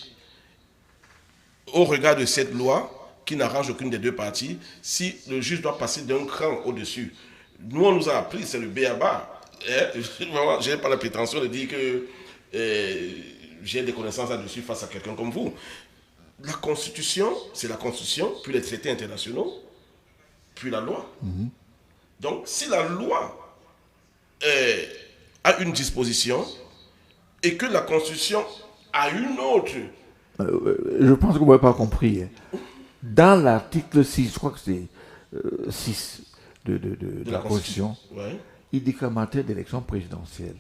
au regard de cette loi, qui n'arrange aucune des deux parties, si le juge doit passer d'un cran au-dessus, nous, on nous a appris, c'est le b.a.-ba. Je n'ai pas la prétention de dire que j'ai des connaissances là-dessus face à quelqu'un comme vous. La Constitution, c'est la Constitution, puis les traités internationaux, puis la loi. Mm-hmm. Donc, si la loi a une disposition et que la Constitution a une autre... je pense que vous n'avez pas compris. Dans l'article 6, je crois que c'est 6 de la Constitution, ouais. Il dit qu'en matière d'élection présidentielle,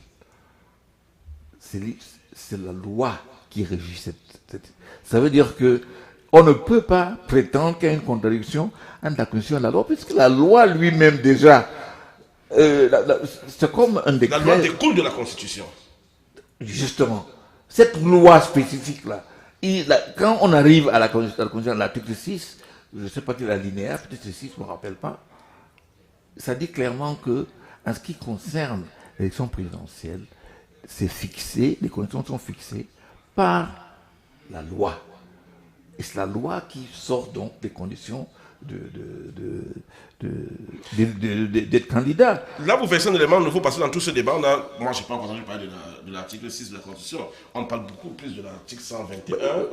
c'est la loi qui régit cette... Ça veut dire qu'on ne peut pas prétendre qu'il y a une contradiction entre la Constitution et la loi, puisque la loi lui-même déjà, c'est comme un décret... La loi découle de la Constitution. Justement. Cette loi spécifique-là, quand on arrive à la Constitution, à l'article 6, je ne sais pas quel alinéa, peut-être c'est 6, je ne me rappelle pas, ça dit clairement que, en ce qui concerne l'élection présidentielle, c'est fixé, les conditions sont fixées par la loi. Et c'est la loi qui sort donc des conditions d'être candidat. Là, vous faites un élément nouveau parce que dans tout ce débat, moi, je n'ai pas entendu parler de l'article 6 de la Constitution. On parle beaucoup plus de l'article 121.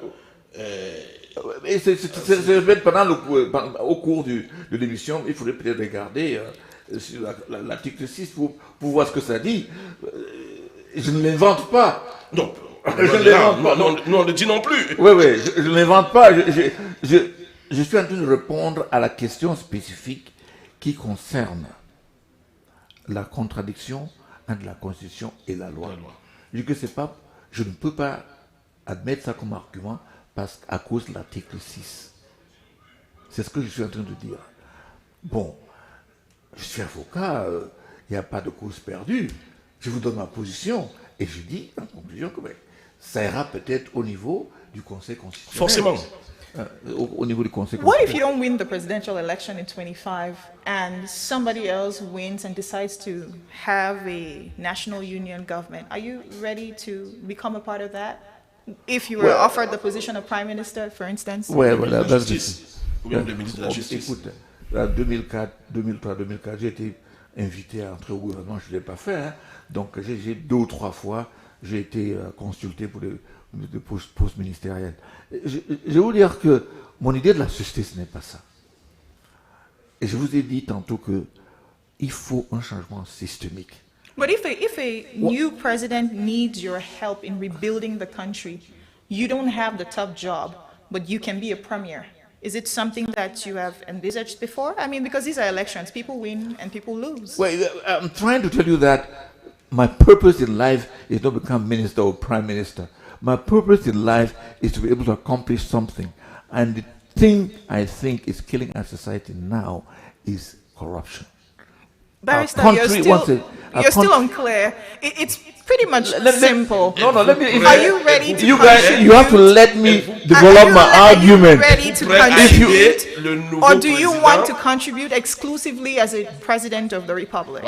Au cours de l'émission, il faudrait peut-être regarder sur l'article 6 pour voir ce que ça dit. Je ne l'invente pas. Non, nous on le dit non plus. Oui, je ne l'invente pas. Je suis en train de répondre à la question spécifique qui concerne la contradiction entre la Constitution et la loi. Je dis que je ne peux pas admettre ça comme argument à cause de l'article 6. C'est ce que je suis en train de dire. Bon, je suis avocat, il n'y a pas de cause perdue. Je vous donne ma position et je dis en conclusion que ça ira peut-être au niveau du Conseil constitutionnel. Forcément. Au niveau du Conseil constitutionnel. What if you don't win the presidential election in 25 and somebody else wins and decides to have a national union government? Are you ready to become a part of that? If you were offered the position of prime minister, for instance? Voilà, la justice. Ou bien le ministre de la Justice. Écoute, en 2003, 2004, j'ai été invité à entrer au gouvernement, je ne l'ai pas fait. Hein. Donc, j'ai 2 ou 3 fois, j'ai été consulté pour des postes ministériels. Je vais vous dire que mon idée de la société, ce n'est pas ça. Et je vous ai dit tantôt qu'il faut un changement systémique. But if a new president needs your help in rebuilding the country, you don't have the tough job, but you can be a premier. Is it something that you have envisaged before? I mean, because these are elections, people win and people lose. Well, I'm trying to tell you that my purpose in life is not to become minister or prime minister, My purpose in life is to be able to accomplish something. And the thing I think is killing our society now is corruption. Barrister, you're still unclear. It's pretty much simple. Let me. Are you ready to you guys, you have to let me develop my argument. Are you ready to contribute, or do you want to contribute exclusively as a president of the republic?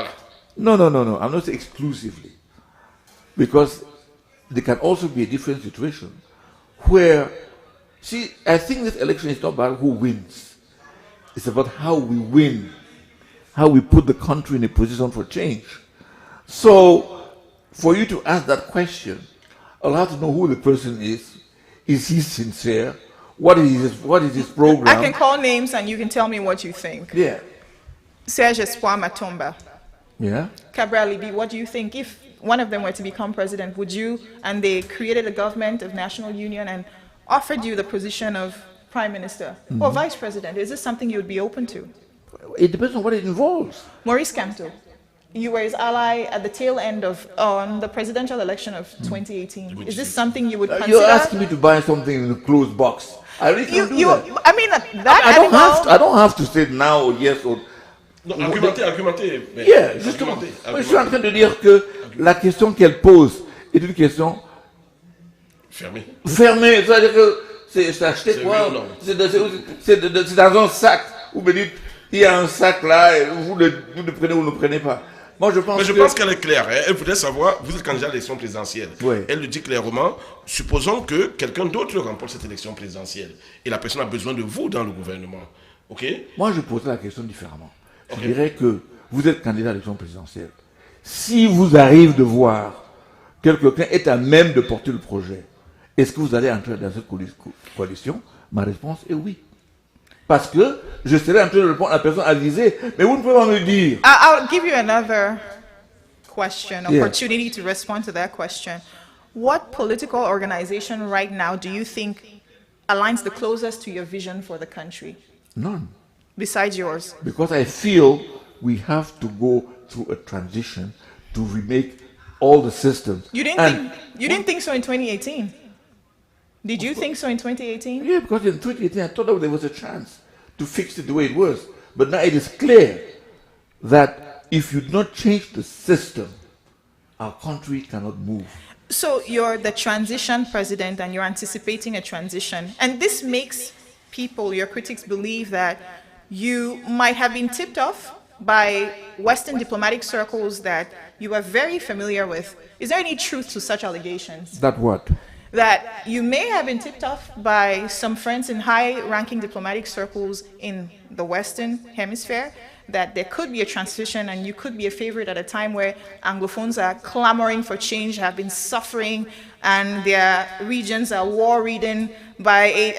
No. I'm not saying exclusively, because there can also be a different situation where, see, I think this election is not about who wins. It's about how we win, how we put the country in a position for change. So, for you to ask that question, I'll have to know who the person is. Is he sincere? What is his program? I can call names and you can tell me what you think. Yeah. Serge Espoir Matomba. Yeah. Cabral Libi, what do you think? If one of them were to become president, would you, and they created a government of national union and offered you the position of prime minister or vice president, is this something you would be open to? It depends on what it involves. Maurice Kamto, you were his ally at the tail end of the presidential election of 2018. Is this something you would consider? You're asking me to buy something in a closed box. I really can't do that. I mean, I don't have to say now or yes or... Non, argumenter. Yeah, justement. Je suis en train de dire que la question qu'elle pose est une question... Fermée. C'est-à-dire que c'est acheté quoi? C'est dans un sac. Vous me dites, il y a un sac là, et vous le prenez ou ne le prenez pas. Moi, je pense qu'elle est claire. Hein. Elle voudrait savoir, vous êtes candidat à l'élection présidentielle. Oui. Elle le dit clairement, supposons que quelqu'un d'autre remporte cette élection présidentielle. Et la personne a besoin de vous dans le gouvernement. Ok? Moi, je poserais la question différemment. Je dirais que vous êtes candidat à l'élection présidentielle. Si vous arrive de voir que quelqu'un est à même de porter le projet, est-ce que vous allez entrer dans cette coalition? Ma réponse est oui. Parce que je serai en train de répondre à la personne avisée, mais vous ne pouvez pas me dire. I'll give you another opportunity to respond to that question. What political organization right now do you think aligns the closest to your vision for the country? None. Besides yours? Because I feel we have to go through a transition to remake all the systems. You didn't think so in 2018? Did you think so in 2018? Yeah, because in 2018 I thought that there was a chance to fix it the way it was. But now it is clear that if you do not change the system, our country cannot move. So you're the transition president and you're anticipating a transition. And this makes people, your critics, believe that you might have been tipped off by Western diplomatic circles that you are very familiar with. Is there any truth to such allegations? That what? That you may have been tipped off by some friends in high-ranking diplomatic circles in the Western Hemisphere, that there could be a transition and you could be a favorite at a time where Anglophones are clamoring for change, have been suffering, and their regions are war-ridden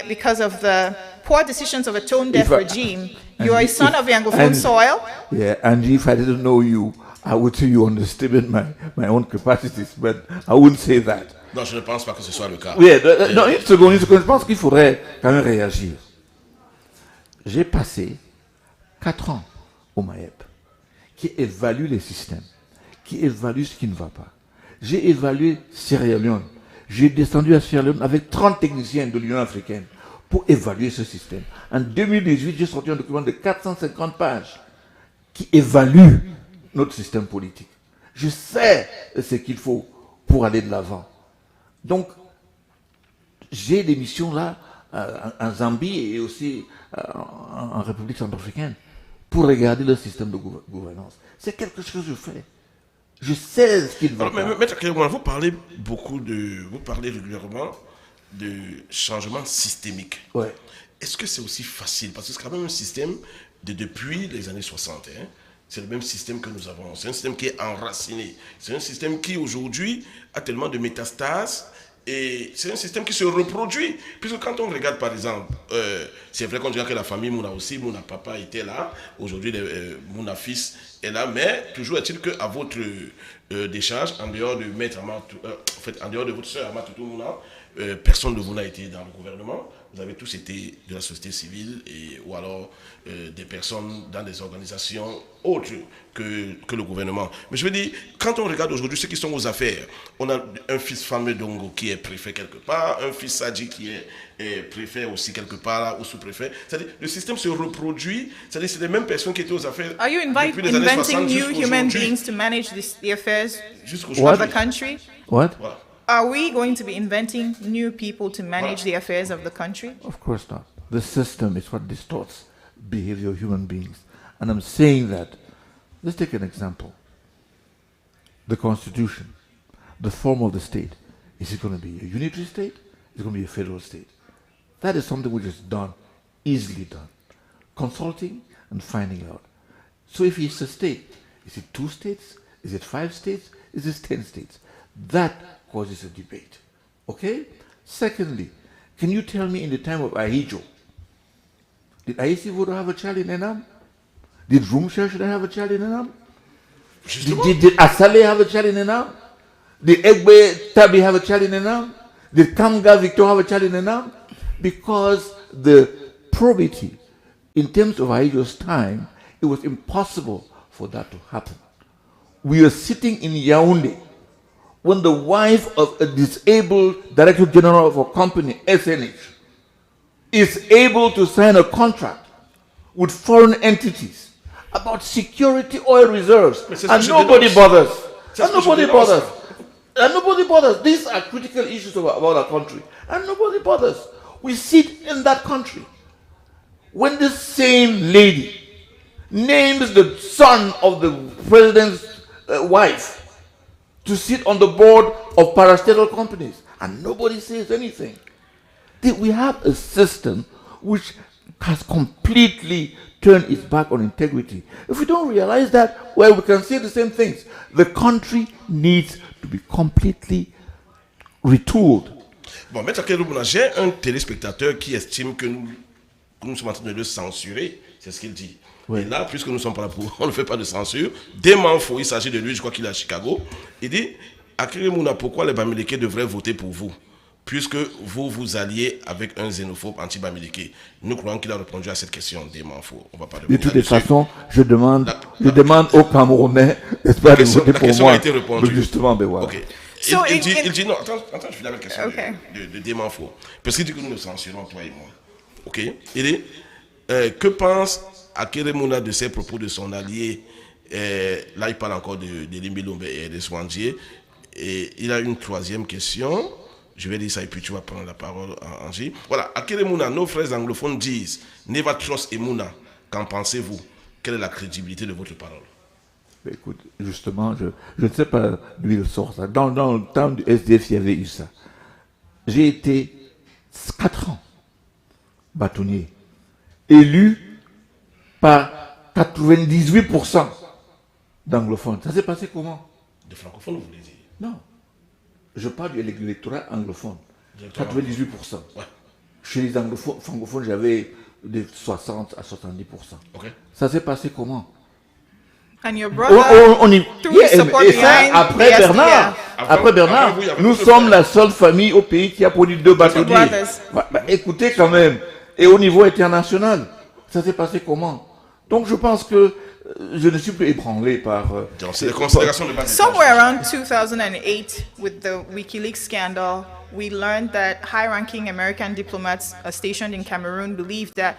because of the poor decisions of a tone-deaf regime. You are a son of the Anglophone soil. Yeah, and if I didn't know you, I would say you underestimate my own capacities, but I wouldn't say that. Non, je ne pense pas que ce soit le cas. Oui, non, une seconde, je pense qu'il faudrait quand même réagir. J'ai passé 4 ans au MAEP, qui évalue les systèmes, qui évalue ce qui ne va pas. J'ai évalué Sierra Leone. J'ai descendu à Sierra Leone avec 30 techniciens de l'Union africaine pour évaluer ce système. En 2018, j'ai sorti un document de 450 pages qui évalue notre système politique. Je sais ce qu'il faut pour aller de l'avant. Donc, j'ai des missions là, en Zambie et aussi en République centrafricaine, pour regarder le système de gouvernance. C'est quelque chose que je fais. Je sais ce qu'il va faire. Maître Akere, vous parlez régulièrement de changement systémique. Ouais. Est-ce que c'est aussi facile? Parce que c'est quand même un système depuis les années 60. Hein? C'est le même système que nous avons. C'est un système qui est enraciné. C'est un système qui, aujourd'hui, a tellement de métastases. Et c'est un système qui se reproduit. Puisque quand on regarde, par exemple, c'est vrai qu'on dirait que la famille Mouna aussi, Mouna Papa était là. Aujourd'hui, Mouna Fils est là, mais toujours est-il qu'à votre décharge, en dehors de Maître en dehors de votre soeur Amatoutou Mouna, personne de vous n'a été dans le gouvernement. Vous avez tous été de la société civile ou alors des personnes dans des organisations autres que le gouvernement. Mais je veux dire, quand on regarde aujourd'hui ceux qui sont aux affaires, on a un fils fameux Dongo qui est préfet quelque part, un fils Sadji qui est préfet aussi quelque part, ou sous-préfet. C'est-à-dire, le système se reproduit. C'est-à-dire, c'est les mêmes personnes qui étaient aux affaires depuis les années 60 inventing new human beings to manage the affairs of the country? What? Voilà. Are we going to be inventing new people to manage the affairs of the country? Of course not. The system is what distorts behavior of human beings. And I'm saying that, let's take an example. The Constitution, the form of the state. Is it going to be a unitary state? Is it going to be a federal state? That is something which is done, easily done. Consulting and finding out. So if it's a state, is it 2 states? Is it 5 states? Is it 10 states? That causes a debate. Okay? Secondly, can you tell me in the time of Ahijo, did Aisi Vodo have a child in Enam? Did Rumshire have a child in Enam? Did Asale have a child in Enam? Did Egbe Tabi have a child in Enam? Did Kamga Victor have a child in Enam? Because the probity, in terms of Ahijo's time, it was impossible for that to happen. We are sitting in Yaoundé when the wife of a disabled director general of a company, SNH, is able to sign a contract with foreign entities about security oil reserves, and nobody bothers. And nobody bothers. And nobody bothers. These are critical issues about our country, and nobody bothers. We sit in that country. When this same lady names the son of the president's wife to sit on the board of parastatal companies, and nobody says anything. We have a system which has completely turned its back on integrity. If we don't realize that, well, we can say the same things. The country needs to be completely retooled. Bon, Maître Akere, j'ai un téléspectateur qui estime que nous sommes en train de le censurer, c'est ce qu'il dit. Oui. Et là, puisque nous ne sommes pas là pour, on ne fait pas de censure, Demanfo, il s'agit de lui, je crois qu'il est à Chicago, il dit, Akere Mouna, pourquoi les Bamileke devraient voter pour vous, puisque vous alliez avec un xénophobe anti-Bamileke? Nous croyons qu'il a répondu à cette question, Demanfo. On va pas de toutes les façons, je demande aux Camerounais, n'est-ce pas, de voter pour moi. La question a été répondue. Justement, ben voilà. Okay. Il dit, non, attends, je finis la question de Demanfo. Parce qu'il dit que nous le censurons, toi et moi. Ok. Il dit, que pense Akere Mouna de ses propos de son allié, là il parle encore de Limbilombe et de Swandier, et il a une troisième question, je vais dire ça et puis tu vas prendre la parole, Angie. Voilà, Akere Mouna, nos frères anglophones disent, Never trust Mouna, qu'en pensez-vous? Quelle est la crédibilité de votre parole? Écoute, justement, je ne sais pas d'où il sort ça. Dans le temps du SDF, il y avait eu ça. J'ai été 4 ans bâtonnier, élu par 98% d'anglophones. Ça s'est passé comment? De francophones, vous voulez dire? Non. Je parle de l'électorat anglophone. 98%. Ouais. Chez les anglophones, francophones, j'avais de 60 à 70%. Okay. Ça s'est passé comment? And your brother, après Bernard, nous sommes la seule famille au pays qui a produit 2 bâtonniers. Écoutez quand même, et au niveau international, ça s'est passé comment? Donc je pense que je ne suis plus ébranlé par... c'est les considérations de base. Somewhere around 2008, with the WikiLeaks scandal, we learned that high-ranking American diplomats stationed in Cameroon believed that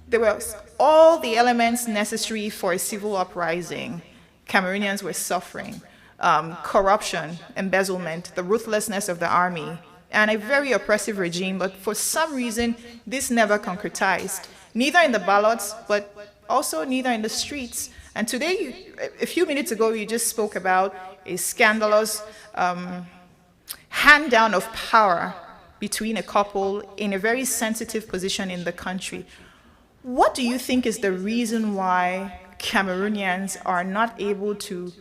there were all the elements necessary for a civil uprising. Cameroonians were suffering. Corruption, embezzlement, the ruthlessness of the army, and a very oppressive regime. But for some reason, this never concretized, neither in the ballots, but also neither in the streets. And today, a few minutes ago, you just spoke about a scandalous hand-down of power between a couple in a very sensitive position in the country. What do you think is the reason why Cameroonians are not able to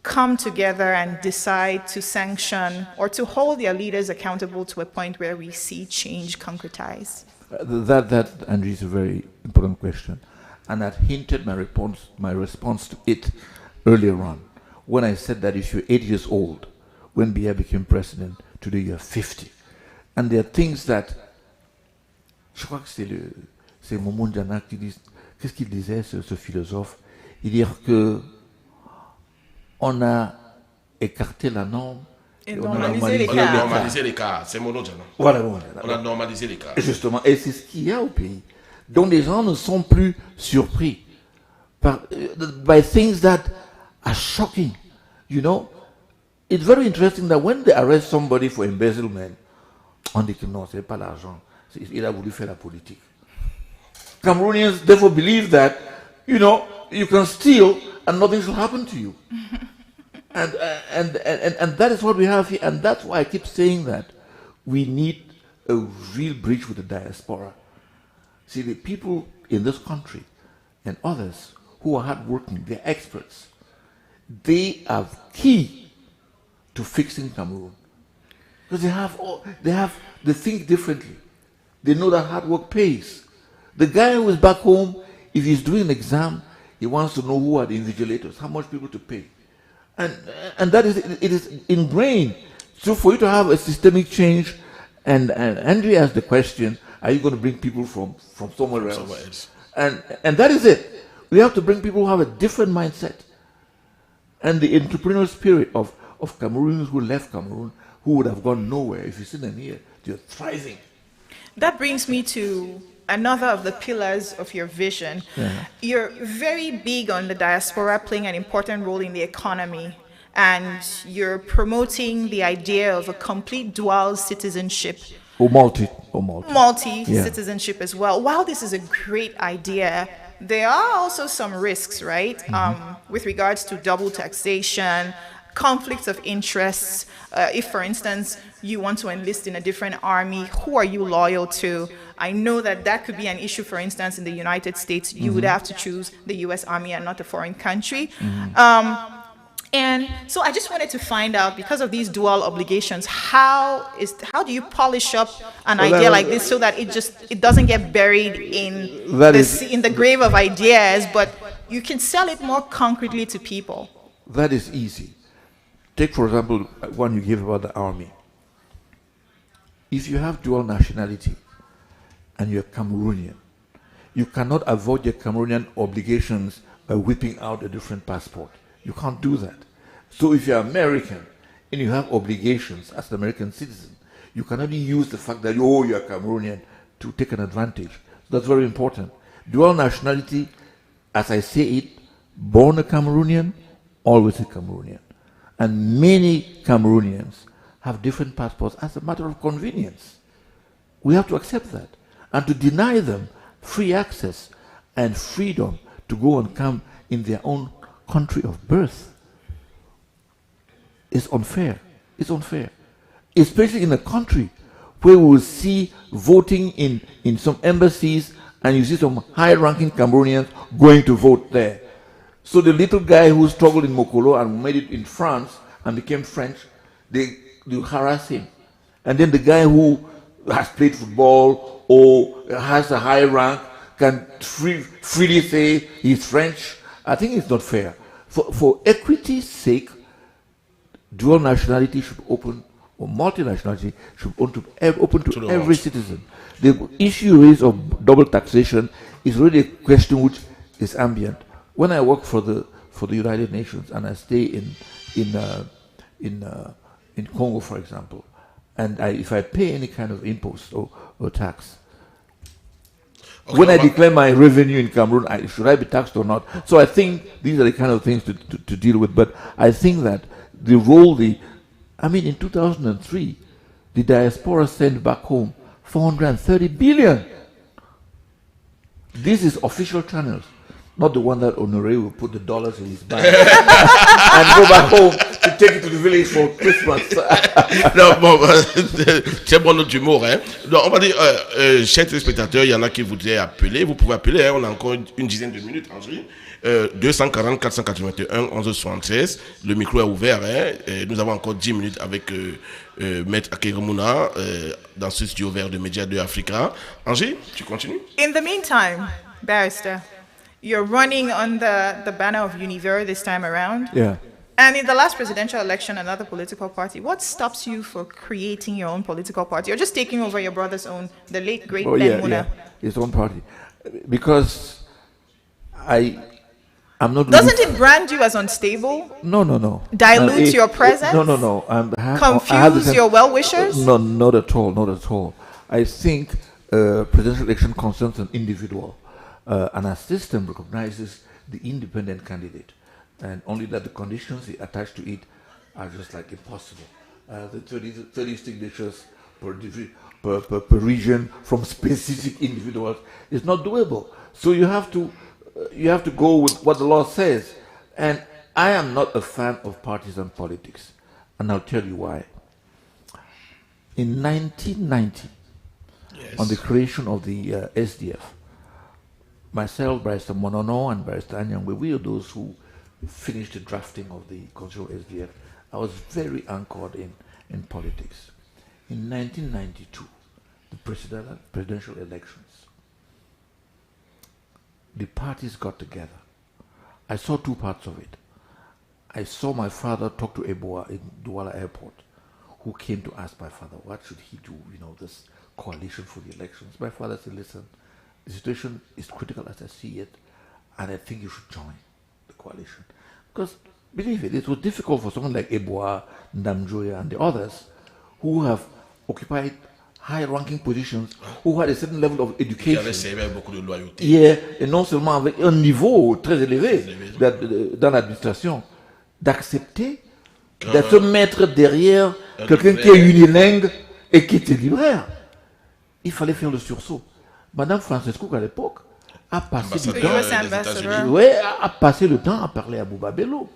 come together and decide to sanction or to hold their leaders accountable to a point where we see change concretize? That Angie, is a very important question. and I hinted my response to it earlier on, when I said that if you're 8 years old, when Biya became president, today you're 50. And there are things that, je crois que c'est Momon Diana qui dit, qu'est-ce qu'il disait, ce philosophe? Il dit que on a écarté la norme et on a normalisé les cas. C'est Mono Diana. Voilà. On a normalisé les cas. Justement, et c'est ce qu'il y a au pays. Donc les gens ne sont plus surpris by things that are shocking. You know, it's very interesting that when they arrest somebody for embezzlement, on dit que non, c'est pas l'argent, il a voulu faire la politique. Cameroonians therefore believe that, you know, you can steal and nothing shall happen to you. And that is what we have here, and that's why I keep saying that we need a real bridge with the diaspora. See, the people in this country and others who are hardworking, they're experts. They are key to fixing Cameroon. Because they think differently. They know that hard work pays. The guy who is back home, if he's doing an exam, he wants to know who are the invigilators, how much people to pay. And that is, it is ingrained. So for you to have a systemic change, and Andrew asked the question, are you going to bring people from somewhere else? And that is it. We have to bring people who have a different mindset. And the entrepreneurial spirit of Cameroonians who left Cameroon, who would have gone nowhere. If you see them here, they're thriving. That brings me to another of the pillars of your vision. Yeah. You're very big on the diaspora playing an important role in the economy, and you're promoting the idea of a complete dual citizenship. Or multi citizenship as well. While this is a great idea, there are also some risks, right? With regards to double taxation, conflicts of interests. If, for instance, you want to enlist in a different army, who are you loyal to? I know that could be an issue, for instance, in the United States. You would have to choose the U.S. Army and not a foreign country. And so I just wanted to find out, because of these dual obligations, how do you polish up an idea like this so that it doesn't get buried in the grave of ideas, but you can sell it more concretely to people? That is easy. Take, for example, one you gave about the army. If you have dual nationality and you're Cameroonian, you cannot avoid your Cameroonian obligations by whipping out a different passport. You can't do that. So if you're American and you have obligations as an American citizen, you cannot use the fact that, you're Cameroonian to take an advantage. So that's very important. Dual nationality, as I say it, born a Cameroonian, always a Cameroonian. And many Cameroonians have different passports as a matter of convenience. We have to accept that. And to deny them free access and freedom to go and come in their own country of birth is unfair. It's unfair. Especially in a country where we will see voting in some embassies, and you see some high-ranking Cameroonians going to vote there. So the little guy who struggled in Mokolo and made it in France and became French, they harass him. And then the guy who has played football or has a high rank can freely say he's French. I think it's not fair. For equity's sake, dual nationality should open, or multinationality should open to every citizen. The issue raised of double taxation is really a question which is ambient. When I work for the United Nations and I stay in Congo, for example, and if I pay any kind of impost or tax, okay, when I declare my revenue in Cameroon, should I be taxed or not? So I think these are the kind of things to deal with. But I think that the role in 2003, the diaspora sent back home 430 billion. This is official channels, not the one that Honore will put the dollars in his bag and go back home to take it to the village for Christmas. Non, bon, c'est bon notre humour, hein. Donc, on va dire, chers téléspectateurs, il y en a qui voudraient appeler. Vous pouvez appeler, hein, on a encore une dizaine de minutes, Angie. 240 481 1176. Le micro est ouvert, hein. Nous avons encore 10 minutes avec Maître Akere dans ce studio vert de MEDIA2AFRICA. Angie, tu continues? In the meantime, Barrister, You're running under the banner of Univer this time around. Yeah. And in the last presidential election, another political party. What stops you for creating your own political party? Or just taking over your brother's own, the late, great Ben Muna? His own party. Because I'm not... Doesn't it brand you as unstable? No. Dilute your presence? No. Confuse your well-wishers? No, not at all. I think presidential election concerns an individual. And our system recognizes the independent candidate. And only that the conditions attached to it are just like impossible. The 30 signatures per region from specific individuals is not doable. So you have to go with what the law says. And I am not a fan of partisan politics. And I'll tell you why. In 1990, on the creation of the SDF, myself, Barrister Monono, and Barrister Anyangwe, we are those who finished the drafting of the constitutional SDF. I was very anchored in politics. In 1992, the presidential elections, the parties got together. I saw two parts of it. I saw my father talk to Eboa in Douala Airport, who came to ask my father, what should he do, this coalition for the elections. My father said, listen, the situation is critical as I see it, and I think you should join the coalition. Because, believe it was difficult for someone like Eboa, Ndamjoya, and the others who have occupied high-ranking positions, who had a certain level of education. Qui avait servi beaucoup de loyauté. Yeah, et non seulement avec un niveau très élevé dans l'administration, d'accepter de se mettre derrière quelqu'un qui est unilingue et qui était libraire. Il fallait faire le sursaut. Madame Francesco, à l'époque, a passé le temps à parler à Bouba Bello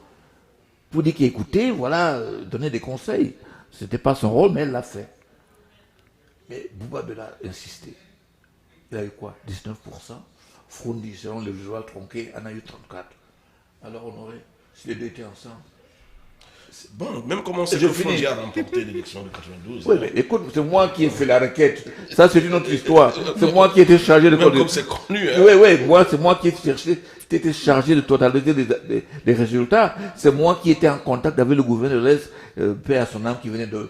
pour dire qu'écoutez, voilà, donner des conseils. C'était pas son rôle, mais elle l'a fait. Mais Bouba Bello a insisté. Il a eu quoi? 19%. Frondi, selon le visual tronqué, en a eu 34. Alors Honoré, si les deux étaient ensemble. Bon, même comment c'est que Frondi a remporté l'élection de 92. Oui, mais écoute, c'est moi qui ai fait la requête. Ça, c'est une autre histoire. C'est moi qui ai été chargé de... Même comme c'est connu. Hein. Oui, moi, c'est moi qui ai été chargé de totaliser les résultats. C'est moi qui étais en contact avec le gouverneur de l'Est, paix à son âme, qui venait de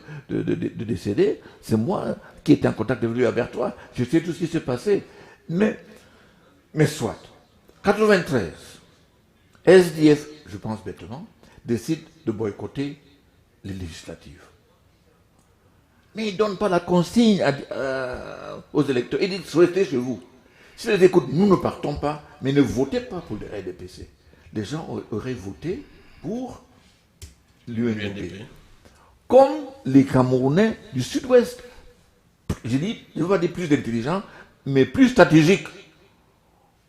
décéder. C'est moi qui étais en contact avec lui à Bertois. Je sais tout ce qui s'est passé. Mais soit. 93, SDF, je pense bêtement, décide de boycotter les législatives. Mais ils ne donnent pas la consigne aux électeurs. Ils disent, restez chez vous. S'ils les écoutent, nous ne partons pas, mais ne votez pas pour le RDPC. Les gens auraient voté pour l'UNDP. Comme les Camerounais du Sud-Ouest. J'ai dit, je ne veux pas dire plus intelligents, mais plus stratégiques,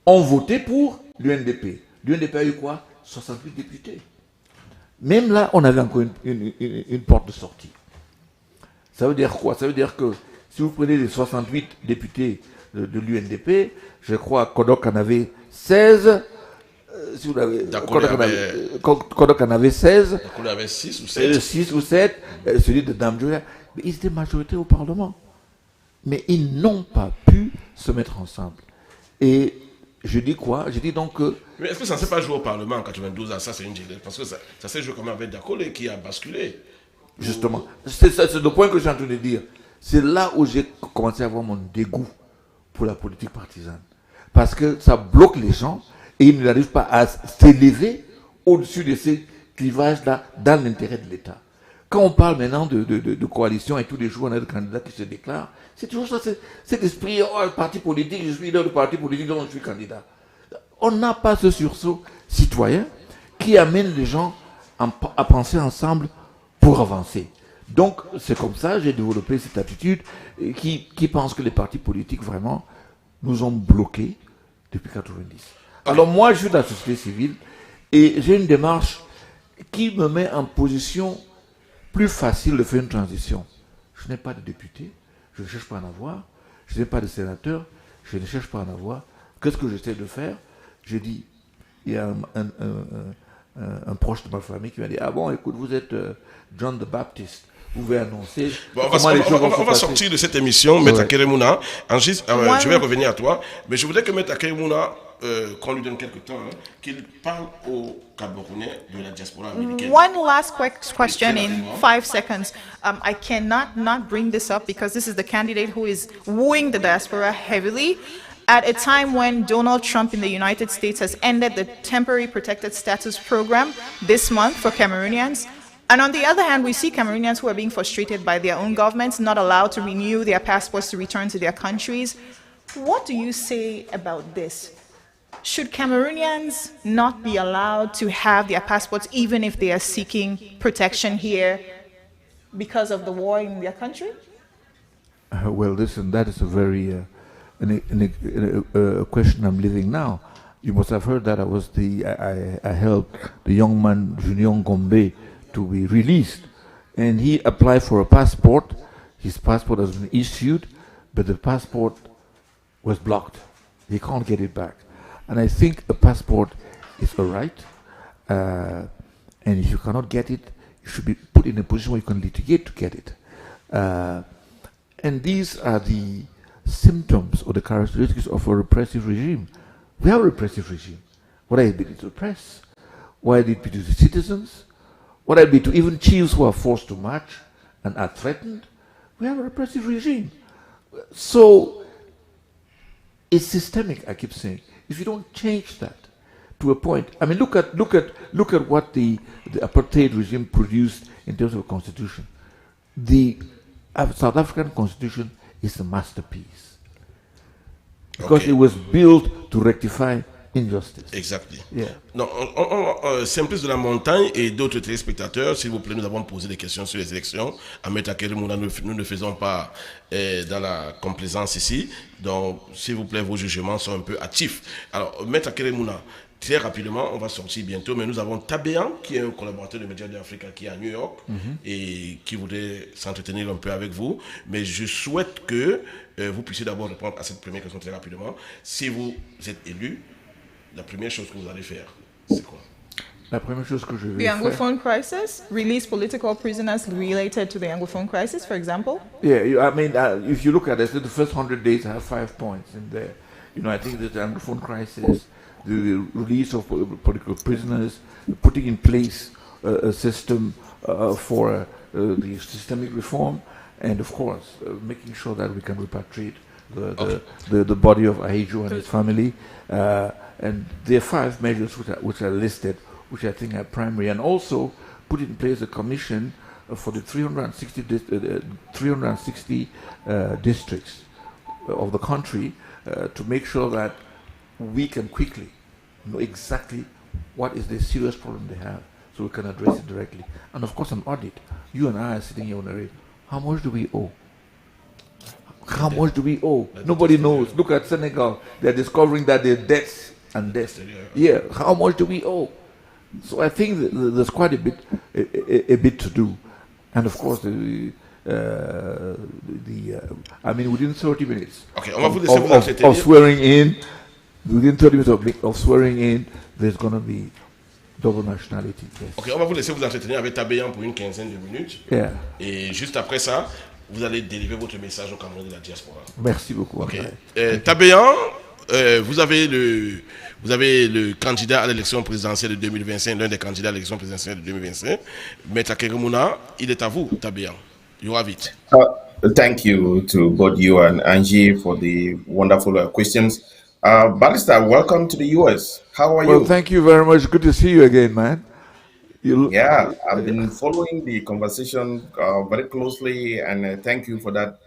ont voté pour l'UNDP. L'UNDP a eu quoi? 68 députés. Même là, on avait encore une porte de sortie. Ça veut dire quoi? Ça veut dire que si vous prenez les 68 députés de l'UNDP, je crois que Kodok en avait 16. Si vous avez, Kodok en avait 16. Kodok avait 6 ou 7. 6 ou 7. Celui de Ndamjoya. Mais ils étaient majorité au Parlement. Mais ils n'ont pas pu se mettre ensemble. Et je dis quoi? Je dis donc que... Mais est-ce que ça ne s'est pas joué au Parlement en 92? Ça, c'est une idée. Parce que ça s'est joué quand même avec Akere qui a basculé. Justement. C'est le point que je suis en train de dire. C'est là où j'ai commencé à avoir mon dégoût pour la politique partisane. Parce que ça bloque les gens et ils n'arrivent pas à s'élever au-dessus de ces clivages-là dans l'intérêt de l'État. Quand on parle maintenant de coalition et tous les jours on a des candidats qui se déclarent, c'est toujours ça, cet esprit, oh, le parti politique, je suis leader du parti politique, donc je suis candidat. On n'a pas ce sursaut citoyen qui amène les gens à penser ensemble pour avancer. Donc, c'est comme ça que j'ai développé cette attitude qui pense que les partis politiques, vraiment, nous ont bloqués depuis 90. Alors moi, je suis de la société civile et j'ai une démarche qui me met en position plus facile de faire une transition. Je n'ai pas de député, je ne cherche pas à en avoir, je n'ai pas de sénateur, je ne cherche pas à en avoir. Qu'est-ce que j'essaie de faire? J'ai dit, il y a un proche de ma famille qui m'a dit, ah bon, écoute, vous êtes John the Baptist, vous pouvez annoncer... Bon, on va sortir de cette émission, Maître Akere Mouna. Angie, je vais revenir à toi, mais je voudrais que Maître Akere Mouna qu'on lui donne quelques temps, hein, qu'il parle aux Camerounais de la diaspora américaine. One last quick question in 5 seconds. I cannot not bring this up because this is the candidate who is wooing the diaspora heavily at a time when Donald Trump in the United States has ended the temporary protected status program this month for Cameroonians. And on the other hand, we see Cameroonians who are being frustrated by their own governments, not allowed to renew their passports to return to their countries. What do you say about this? Should Cameroonians not be allowed to have their passports even if they are seeking protection here because of the war in their country? Well, listen, that is a very a question I'm living now. You must have heard that I helped the young man Junior Gombe to be released, and he applied for a passport. His passport has been issued, but the passport was blocked. He can't get it back. And I think a passport is a right, and if you cannot get it, you should be put in a position where you can litigate to get it. And these are the symptoms or the characteristics of a repressive regime. We have a repressive regime. What I did to the press, what I did to the citizens, what I did to even chiefs who are forced to march and are threatened. We have a repressive regime. So it's systemic, I keep saying. If you don't change that to a point, I mean, look at what the apartheid regime produced in terms of a constitution. The South African constitution is a masterpiece because it was built to rectify injustice. Exactly. Yeah. Non, Simplice de la Montagne et d'autres téléspectateurs, s'il vous plaît, nous avons posé des questions sur les élections. À Akere, nous ne faisons pas dans la complaisance ici. Donc, s'il vous plaît, vos jugements sont un peu hâtifs. Alors, Akere Mouna, très rapidement, on va sortir bientôt, mais nous avons Tabéan, qui est un collaborateur de MEDIA2AFRICA qui est à New York et qui voudrait s'entretenir un peu avec vous. Mais je souhaite que vous puissiez d'abord répondre à cette première question très rapidement. Si vous êtes élu, la première chose que vous allez faire, c'est quoi? La première chose que je vais faire... The Anglophone crisis? Release political prisoners related to the Anglophone crisis, for example? Yeah, I mean, if you look at it, the first 100 days I have 5 points in there. You know, I think that the Anglophone crisis, the release of political prisoners, putting in place a system for the systemic reform, and of course, making sure that we can repatriate the body of Ahijo and his family. And there are 5 measures which are listed, which I think are primary, and also put in place a commission for the 360 districts of the country to make sure that we can quickly know exactly what is the serious problem they have, so we can address it directly. And of course, an audit. You and I are sitting here on the radio. How much do we owe? How much do we owe? Nobody knows. Look at Senegal. They're discovering that their debts and debts. Yeah, how much do we owe? So I think there's quite a bit to do. And of course, I mean, within 30 minutes of swearing in, within 30 minutes of swearing in, there's going to be double nationality. Yes. Ok, on va vous laisser vous entretenir avec Tabéan pour une quinzaine de minutes. Yeah. Et juste après ça, vous allez délivrer votre message au Cameroun de la diaspora. Merci beaucoup. Ok. Tabéan, vous avez le candidat à l'élection présidentielle de 2025, l'un des candidats à l'élection présidentielle de 2025. Maître Akere Mouna, il est à vous, Tabéan. You have it. Thank you to both you and Angie for the wonderful questions. Barrister, welcome to the US. How are you? Well, thank you very much. Good to see you again, man. Yeah, I've been following the conversation very closely, and thank you for that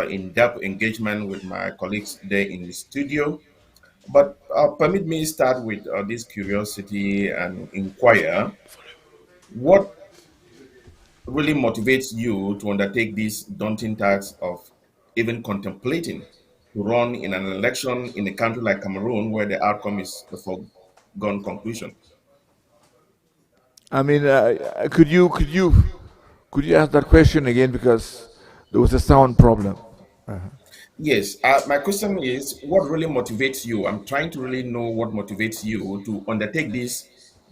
in-depth engagement with my colleagues there in the studio. But permit me start with this curiosity and inquire what really motivates you to undertake this daunting task of even contemplating to run in an election in a country like Cameroon, where the outcome is a foregone conclusion? I mean, could you ask that question again, because there was a sound problem? Yes, my question is, what really motivates you? I'm trying to really know what motivates you to undertake this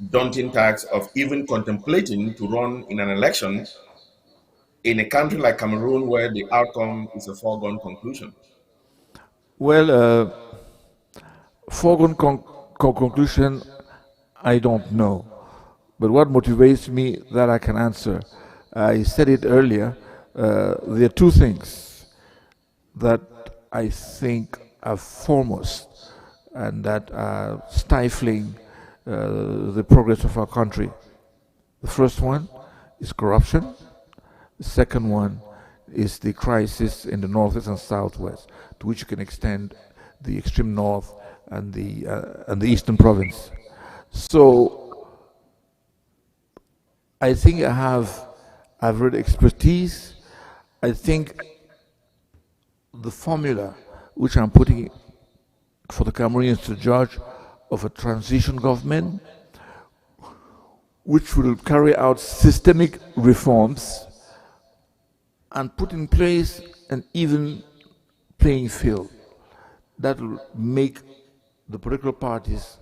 daunting task of even contemplating to run in an election in a country like Cameroon, where the outcome is a foregone conclusion. Well, Foregone conclusion, I don't know. But what motivates me that I can answer, I said it earlier, there are two things that I think are foremost and that are stifling the progress of our country. The first one is corruption. The second one is the crisis in the northwest and southwest, to which you can extend the extreme north and the eastern province. So I think I've read expertise. I think the formula which I'm putting for the Cameroonians to judge of a transition government which will carry out systemic reforms and put in place an even playing field that will make the political parties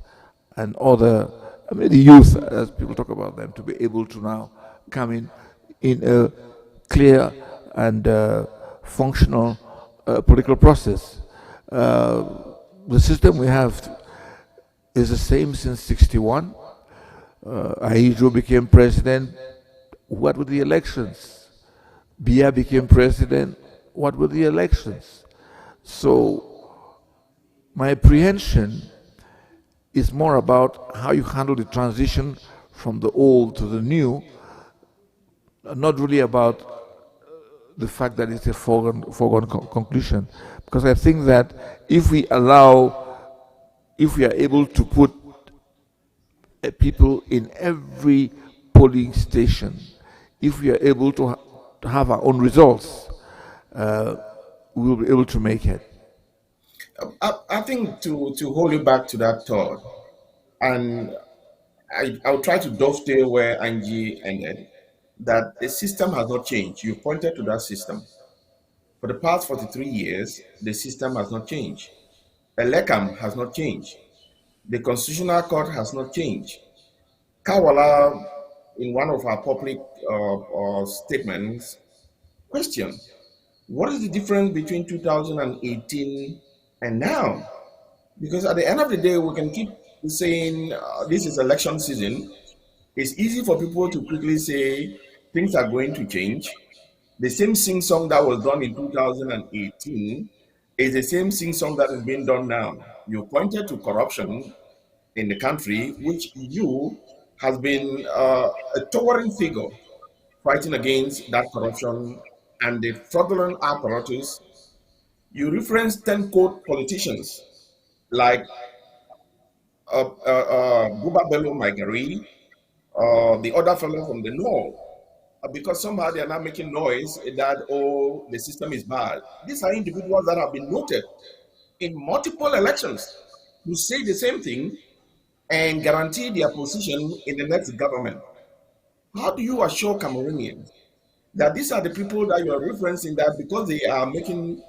and other, the youth, as people talk about them, to be able to now come in a clear and functional political process. The system we have is the same since '61. Ahidjo became president. What were the elections? Biya became president. What were the elections? So my apprehension is more about how you handle the transition from the old to the new, not really about the fact that it's a foregone conclusion. Because I think that if we are able to put people in every polling station, if we are able to have our own results, we will be able to make it. I think to hold you back to that thought, and I'll try to dovetail where Angie ended, that the system has not changed. You pointed to that system. For the past 43 years, the system has not changed. Elekam has not changed. The Constitutional Court has not changed. Kawala, in one of our public statements, questioned, what is the difference between 2018 and now? Because at the end of the day, we can keep saying this is election season. It's easy for people to quickly say things are going to change. The same sing-song that was done in 2018 is the same sing-song that is being done now. You pointed to corruption in the country, which you has been a towering figure fighting against that corruption and the fraudulent apparatus. You referenced 10 quote politicians like Buba Bello Maigari, the other fellow from the north, because somehow they are not making noise that, oh, the system is bad. These are individuals that have been noted in multiple elections who say the same thing and guarantee their position in the next government. How do you assure Cameroonians that these are the people that you are referencing, that because they are making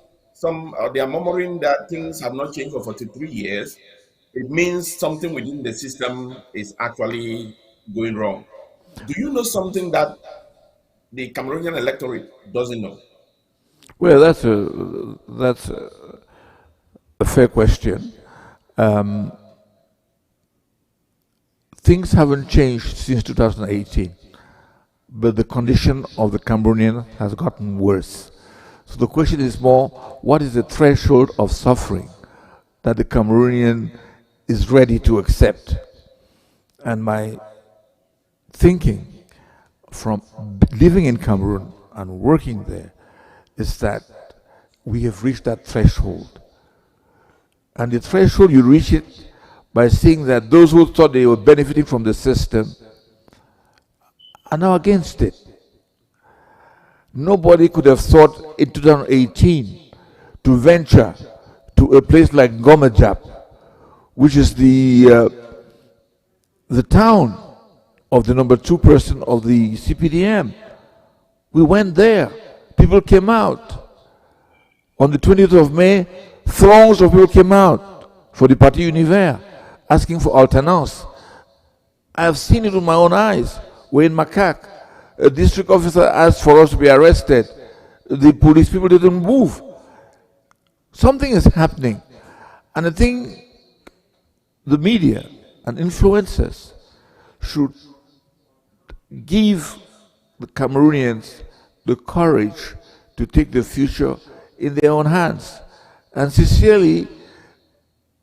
they are murmuring that things have not changed for 43 years, it means something within the system is actually going wrong? Do you know something that the Cameroonian electorate doesn't know? Well, that's a fair question. Things haven't changed since 2018, but the condition of the Cameroonian has gotten worse. So the question is more, what is the threshold of suffering that the Cameroonian is ready to accept? And my thinking from living in Cameroon and working there is that we have reached that threshold. And the threshold, you reach it by seeing that those who thought they were benefiting from the system are now against it. Nobody could have thought in 2018 to venture to a place like Ngomajap, which is the town of the number 2 person of the CPDM. We went there. People came out. On the 20th of May, throngs of people came out for the Parti Univers, asking for alternance. I have seen it with my own eyes. We're in Macaque. A district officer asked for us to be arrested. The police people didn't move. Something is happening. And I think the media and influencers should give the Cameroonians the courage to take the future in their own hands. And sincerely,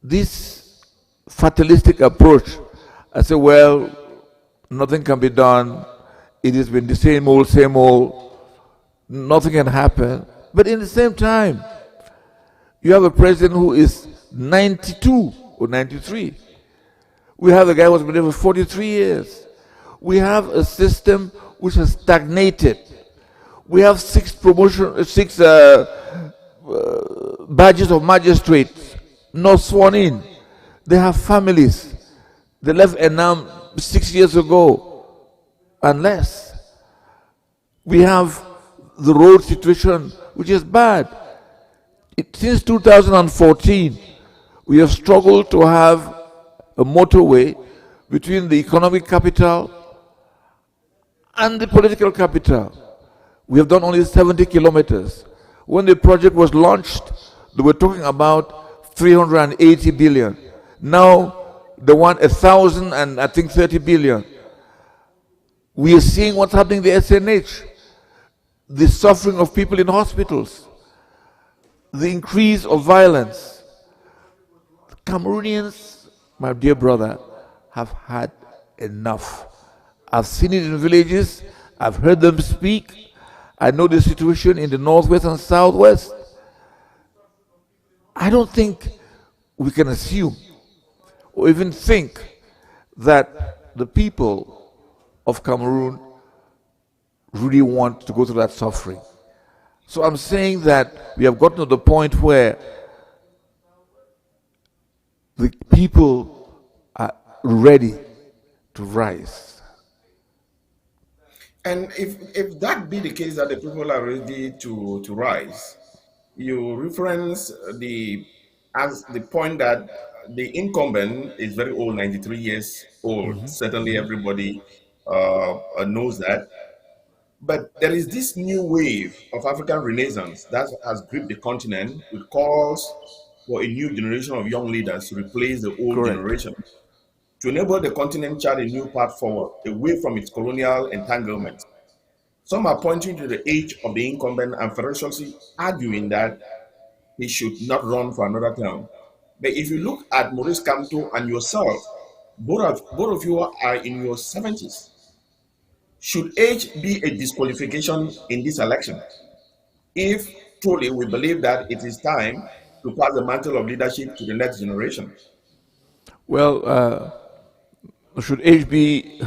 this fatalistic approach, I say, well, nothing can be done, it has been the same old, nothing can happen. But in the same time, you have a president who is 92 or 93. We have a guy who has been there for 43 years. We have a system which has stagnated. We have six badges of magistrates not sworn in. They have families. They left Enam 6 years ago and less. We have the road situation, which is bad. Since 2014, we have struggled to have a motorway between the economic capital and the political capital. We have done only 70 kilometers. When the project was launched, they were talking about 380 billion. Now they want 1,000 and I think 30 billion. We are seeing what's happening in the SNH, the suffering of people in hospitals, the increase of violence. Cameroonians, my dear brother, have had enough. I've seen it in villages, I've heard them speak, I know the situation in the northwest and southwest. I don't think we can assume or even think that the people of Cameroon really want to go through that suffering. So I'm saying that we have gotten to the point where the people are ready to rise. And if that be the case, that the people are ready to rise, you reference as the point that the incumbent is very old, 93 years old. Certainly everybody knows that. But there is this new wave of African Renaissance that has gripped the continent, with calls for a new generation of young leaders to replace the old Correct. generation, to enable the continent chart a new path forward, away from its colonial entanglements. Some are pointing to the age of the incumbent and ferociously arguing that he should not run for another term. But if you look at Maurice Kamto and yourself, both of you are in your 70s. Should age be a disqualification in this election? If truly we believe that it is time to pass the mantle of leadership to the next generation. Well, should age be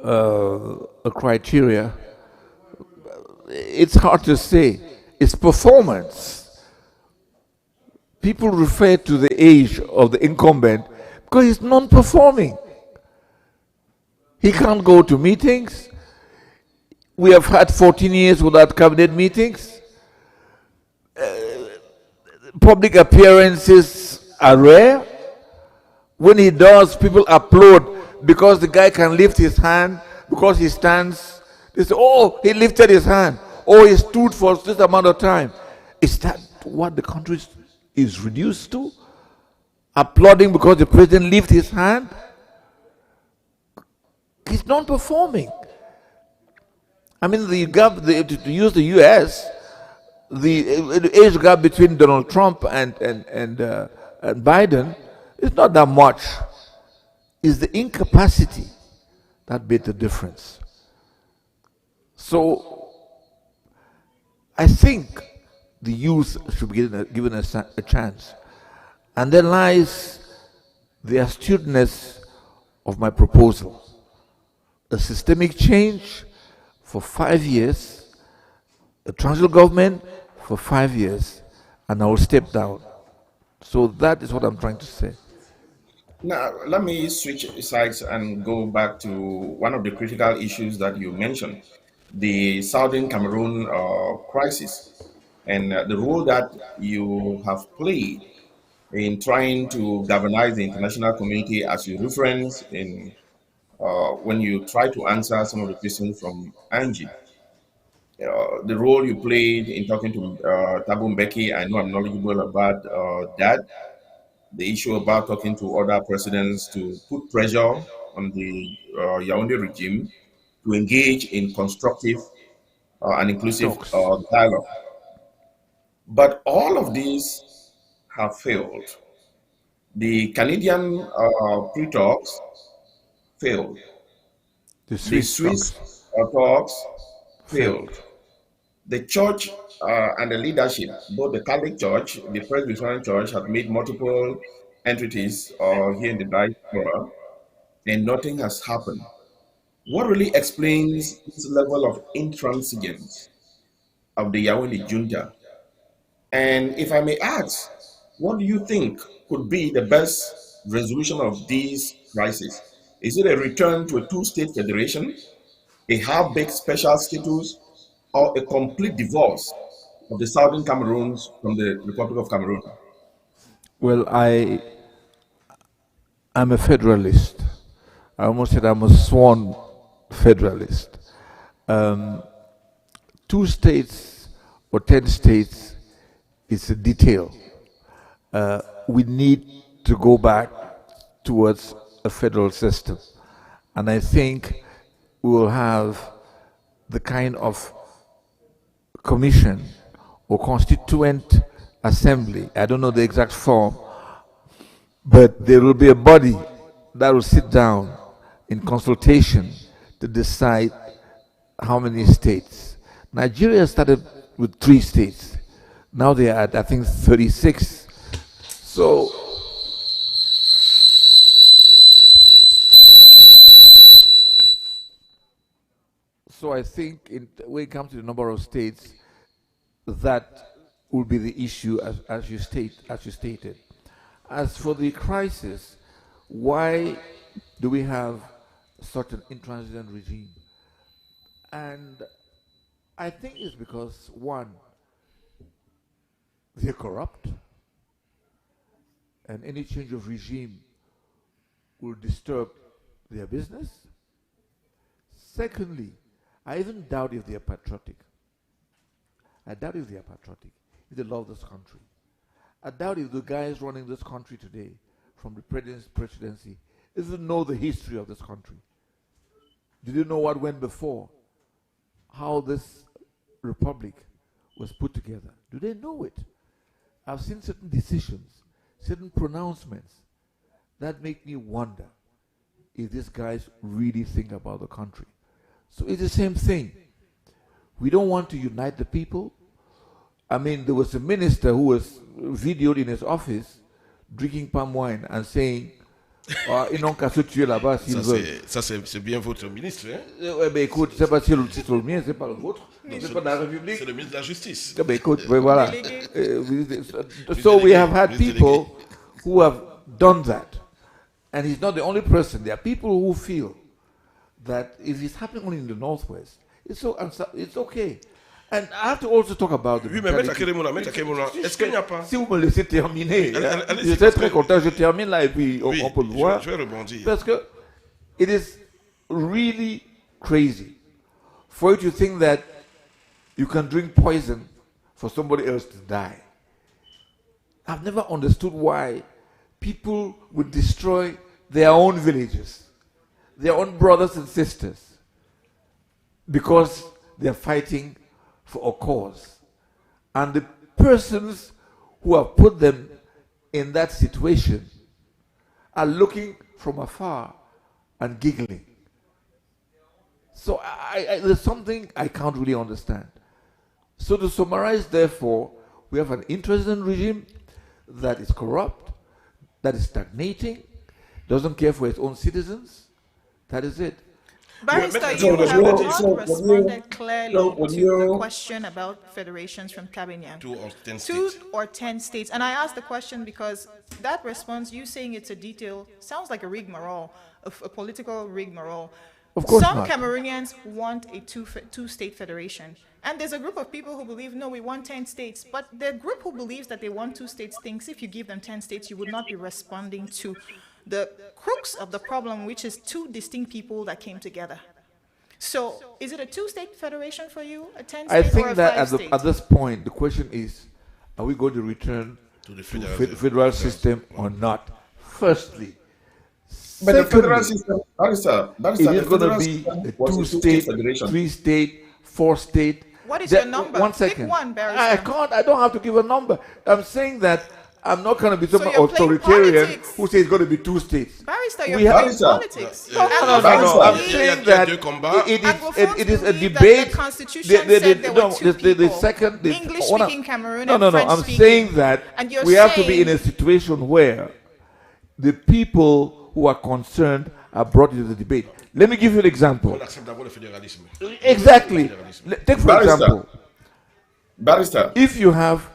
a criteria? It's hard to say. It's performance. People refer to the age of the incumbent because he's non-performing. He can't go to meetings. We have had 14 years without cabinet meetings. Public appearances are rare. When he does, people applaud because the guy can lift his hand, because he stands. They say, oh, he lifted his hand. Oh, he stood for this amount of time. Is that what the country is reduced to? Applauding because the president lifted his hand? He's not performing. I mean, the gap, to use the US, the age gap between Donald Trump and Biden is not that much. It's the incapacity that made the difference. So I think the youth should be given a chance. And then lies the astuteness of my proposal. A systemic change for 5 years, a transitional government for 5 years, and I will step down. So that is what I'm trying to say. Now, let me switch sides and go back to one of the critical issues that you mentioned, the Southern Cameroon crisis, and the role that you have played in trying to galvanize the international community, as you reference in when you try to answer some of the questions from Angie. The role you played in talking to Thabo Mbeki, I know I'm knowledgeable about that. the issue about talking to other presidents to put pressure on the Yaoundé regime to engage in constructive and inclusive Talks. dialogue. But all of these have failed. The Canadian pre-talks failed. The The Swiss Swiss talks talks failed. failed. The church and the leadership, both the Catholic Church, the Presbyterian Church, have made multiple entities here in the diaspora, and nothing has happened. What really explains this level of intransigence of the Yawani junta? And if I may ask, what do you think could be the best resolution of these crises? Is it a return to a two-state federation, a half-baked special status, or a complete divorce of the Southern Cameroons from the Republic of Cameroon? Well, I'm a federalist. I almost said I'm a sworn federalist. Um, 2 states or 10 states is a detail. We need to go back towards a federal system. And I think we will have the kind of commission or constituent assembly, I don't know the exact form, but there will be a body that will sit down in consultation to decide how many states. Nigeria started with 3 states. Now they are at, I think, 36. So I think when it comes to the number of states, that will be the issue as you stated. As for the crisis, why do we have such an intransigent regime? And I think it's because, one, they're corrupt, and any change of regime will disturb their business. Secondly, I even doubt if they're patriotic. I doubt if they are patriotic, if they love this country. I doubt if the guys running this country today from the presidency even know the history of this country. Did you know what went before? How this republic was put together? Do they know it? I've seen certain decisions, certain pronouncements that make me wonder if these guys really think about the country. So it's the same thing. We don't want to unite the people. I mean, there was a minister who was videoed in his office drinking palm wine and saying, ils n'ont qu'à se tuer là-bas s'ils veulent. Ça, c'est bien votre ministre. Hein? Ben écoute, c'est pas si c'est le mien, c'est pas le vôtre. C'est pas de la République. C'est le ministre de la Justice. Ben écoute, ben voilà. So we have had people who have done that. And he's not the only person. There are people who feel that if it's happening only in the Northwest, it's okay. And I have to also talk about the oui, mais Maître Akere Mouna, est-ce qu'il n'y a pas... Si vous me laissez terminer, je serais très content, je termine là et puis oui, on peut le voir. Je vais rebondir. Parce que it is really crazy for you to think that you can drink poison for somebody else to die. I've never understood why people would destroy their own villages, their own brothers and sisters, because they're fighting for a cause. And the persons who have put them in that situation are looking from afar and giggling. So there's something I can't really understand. So to summarize, therefore, we have an intransigent regime that is corrupt, that is stagnating, doesn't care for its own citizens. That is it. Barrister, you have not responded clearly to the question about federations from Cabinet. 2 or 10 states. 2 or 10 states. And I asked the question because that response, you saying it's a detail, sounds like a rigmarole, a political rigmarole. Of course Some not. Cameroonians want a two-state federation. And there's a group of people who believe, no, we want 10 states. But the group who believes that they want 2 states thinks if you give them 10 states, you would not be responding to the crux of the problem, which is 2 distinct people that came together. So, is it a 2-state federation for you, a 10-state I think or a that 5-state? at this point, the question is, are we going to return to the federal system or not. Firstly. But the federal Secondly, system, it is going to be a 2-state, 3-state, 4-state. What is your number? One second. Pick one, Barrister. I don't have to give a number. I'm saying that I'm not going to be some you're authoritarian politics. who says it's going to be 2 states. Barrister, you're playing politics. No. I'm saying that it is a debate. The second, English-speaking Cameroon no. I'm saying that we have to be in a situation where the people who are concerned are brought into the debate. Let me give you an example. Exactly. Take for example. Barrister. If you have.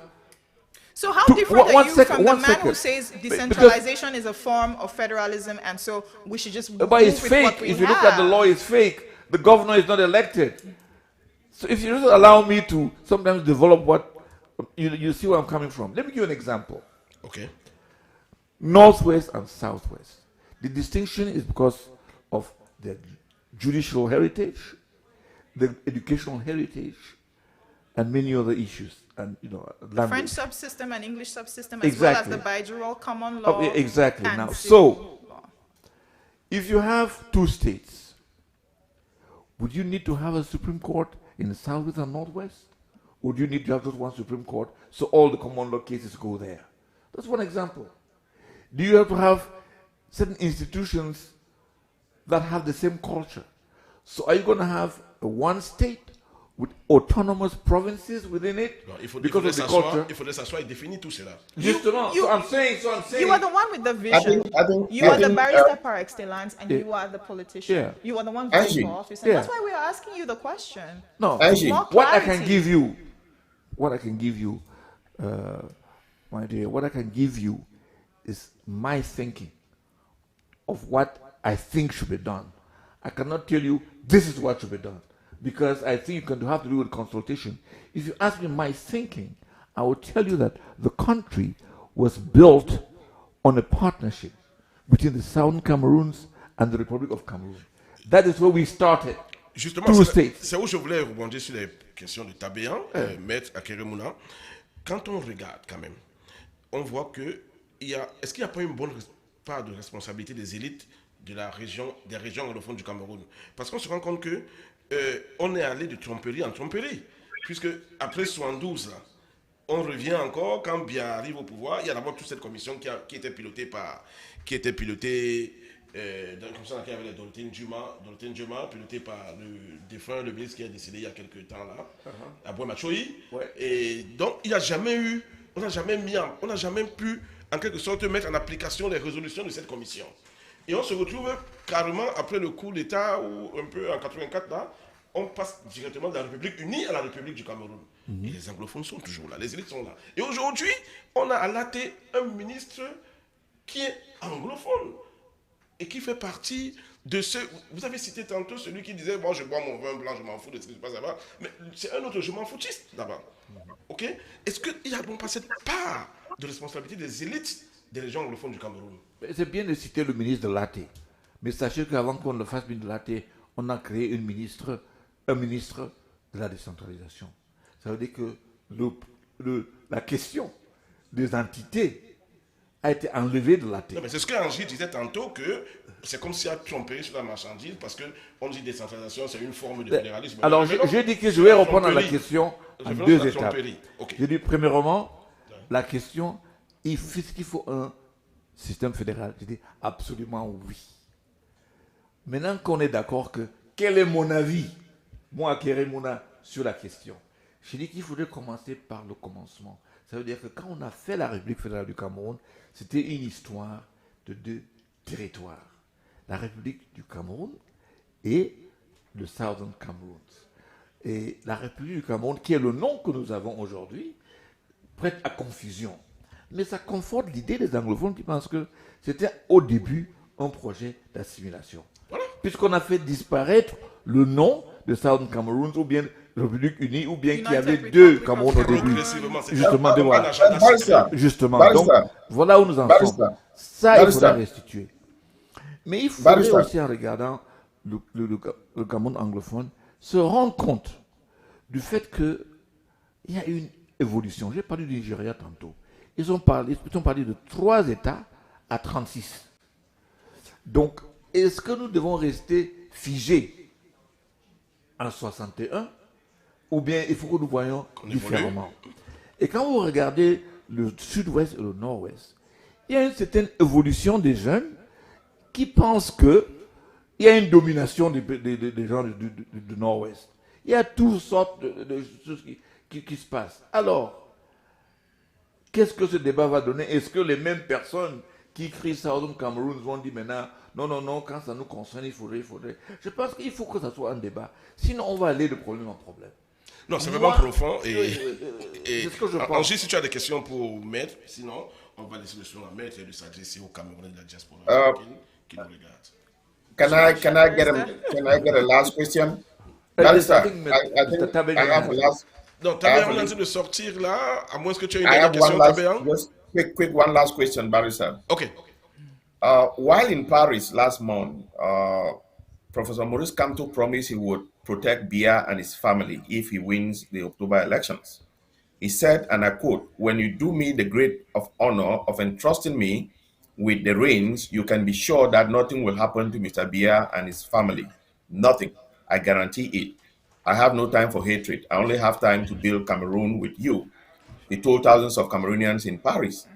So how different are you from the man who says decentralization is a form of federalism, and so we should just move but it's with fake. what we If you have? look at the law, it's fake. The governor is not elected. So if you just allow me to sometimes develop what you see where I'm coming from. Let me give you an example. Okay. Northwest and Southwest. The distinction is because of the judicial heritage, the educational heritage, and many other issues. And language. French subsystem and English subsystem, as Exactly. well as the bijural common law. Exactly. And Now, civil law. if you have 2 states, would you need to have a Supreme Court in the Southwest and Northwest? Or do you need to have just one Supreme Court so all the common law cases go there? That's one example. Do you have to have certain institutions that have the same culture? So are you going to have a one state with autonomous provinces within it? Non, because of the culture? Il faudrait s'asseoir et définir tout cela. Justement, so I'm saying. You are the one with the vision. You are the barrister par excellence, and you are the politician. Yeah. You are the one going Angie. for office, and that's why we are asking you the question. No, Angie. More what I clarity. can give you, my dear, what I can give you is my thinking of what I think should be done. I cannot tell you this is what should be done, because I think you have to do with consultation. If you ask me my thinking, I will tell you that the country was built on a partnership between the Southern Cameroons and the Republic of Cameroon. That is where we started. Justement, 2 states. c'est où je voulais rebondir sur les questions de Tabéan, Maître Akere Mouna. Quand on regarde quand même, on voit que est-ce qu'il n'y a pas une bonne part de responsabilité des élites des régions anglophones du Cameroun? Parce qu'on se rend compte que on est allé de tromperie en tromperie, puisque après 72, là, on revient encore, quand Biya arrive au pouvoir, il y a d'abord toute cette commission qui était pilotée comme ça, il y avait Dorothée Ndjuma, piloté par le ministre qui est décédé il y a quelques temps là, Aboué Machoyi. Ouais. Et donc, on n'a jamais pu, en quelque sorte, mettre en application les résolutions de cette commission. Et on se retrouve carrément après le coup d'État, ou un peu en 84 là, on passe directement de la République unie à la République du Cameroun. Et les anglophones sont toujours là, les élites sont là. Et aujourd'hui, on a allaté un ministre qui est anglophone et qui fait partie de ceux... Vous avez cité tantôt celui qui disait « Moi, je bois mon vin blanc, je m'en fous de ce qui se passe là-bas. » Mais c'est un autre « je m'en foutiste » là-bas. Ok? Est-ce qu'il n'y a donc pas cette part de responsabilité des élites des régions anglophones du Cameroun? C'est bien de citer le ministre de l'AT. Mais sachez qu'avant qu'on le fasse ministre de l'AT, on a créé un ministre de la décentralisation. Ça veut dire que la question des entités a été enlevée de l'AT. Non, mais c'est ce que Angie disait tantôt, que c'est comme si elle trompait sur la marchandise, parce qu'on dit décentralisation, c'est une forme de fédéralisme. Alors, j'ai dit que je vais répondre à la question en 2 étapes. Okay. J'ai dit, premièrement, la question, est-ce qu'il faut un système fédéral? J'ai dit, absolument oui. Maintenant qu'on est d'accord que, quel est mon avis, moi, Akere Mouna, sur la question? J'ai dit qu'il faudrait commencer par le commencement. Ça veut dire que quand on a fait la République fédérale du Cameroun, c'était une histoire de 2 territoires. La République du Cameroun et le Southern Cameroon. Et la République du Cameroun, qui est le nom que nous avons aujourd'hui, prête à confusion. Mais ça conforte l'idée des anglophones qui pensent que c'était au début un projet d'assimilation. Voilà. Puisqu'on a fait disparaître le nom de Southern Cameroon ou bien République unie, ou bien qu'il y avait 2 Cameroun au début. Justement. Donc, voilà où nous en sommes. Ça, il faudra restituer. Mais il faudrait aussi, en regardant le Cameroun anglophone, se rendre compte du fait qu'il y a une évolution. J'ai parlé du Nigeria tantôt. ils ont parlé de 3 États à 36. Donc, est-ce que nous devons rester figés en 61 ou bien il faut que nous voyions différemment? Et quand vous regardez le sud-ouest et le nord-ouest, il y a une certaine évolution des jeunes qui pensent qu'il y a une domination des gens du nord-ouest. Il y a toutes sortes de choses qui se passent. Alors, qu'est-ce que ce débat va donner? Est-ce que les mêmes personnes qui crient ça au Cameroun vont dire maintenant, non, quand ça nous concerne, il faudrait. Je pense qu'il faut que ça soit un débat. Sinon, on va aller de problème en problème. Non, c'est vraiment profond. Et c'est ce que je pense. Angie, si tu as des questions pour Maître, sinon, on va laisser le son à Maître et de s'adresser aux Camerounais de la diaspora qui nous regardent. Can I get a last question? Barrister, I think I have a last. Non, Tabéan est en train de sortir là, à moins que tu aies une dernière question, Tabéan. Just quick one last question, Barrister. Okay. While in Paris last month, Professor Maurice Kamto promised he would protect Biya and his family if he wins the October elections. He said, and I quote, "When you do me the great honor of entrusting me with the reins, you can be sure that nothing will happen to Mr. Biya and his family. Nothing. I guarantee it. I have no time for hatred. I only have time to build Cameroon with you." He told thousands of Cameroonians in Paris.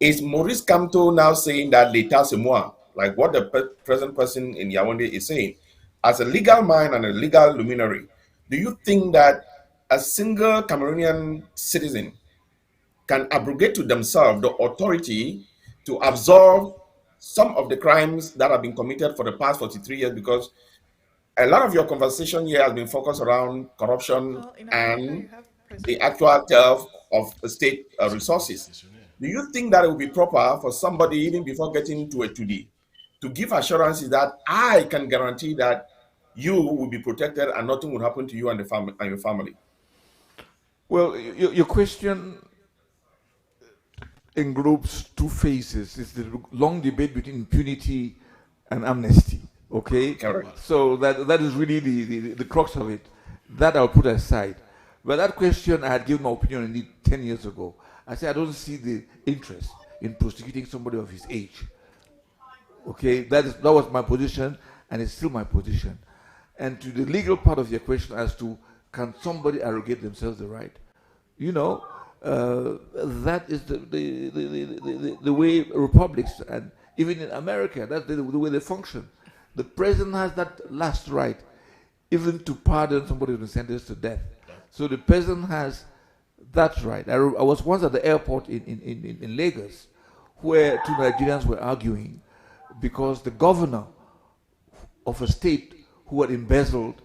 Is Maurice Kamto now saying that l'état c'est moi, like what the present person in Yaoundé is saying? As a legal mind and a legal luminary, do you think that a single Cameroonian citizen can abrogate to themselves the authority to absolve some of the crimes that have been committed for the past 43 years? Because a lot of your conversation here has been focused around corruption and the actual theft of state resources. Do you think that it would be proper for somebody, even before getting to a 2D, to give assurances that I can guarantee that you will be protected and nothing will happen to you and your family? Well, your question englobes two phases. It's the long debate between impunity and amnesty. Okay? Correct. So that is really the crux of it. That I'll put aside. But that question, I had given my opinion on it 10 years ago. I said, I don't see the interest in prosecuting somebody of his age. Okay? That was my position, and it's still my position. And to the legal part of your question as to can somebody arrogate themselves the right? You know, that is the way republics, and even in America, that's the way they function. The president has that last right, even to pardon somebody who's been sentenced to death. So the president has that right. I was once at the airport in Lagos, where two Nigerians were arguing because the governor of a state who had embezzled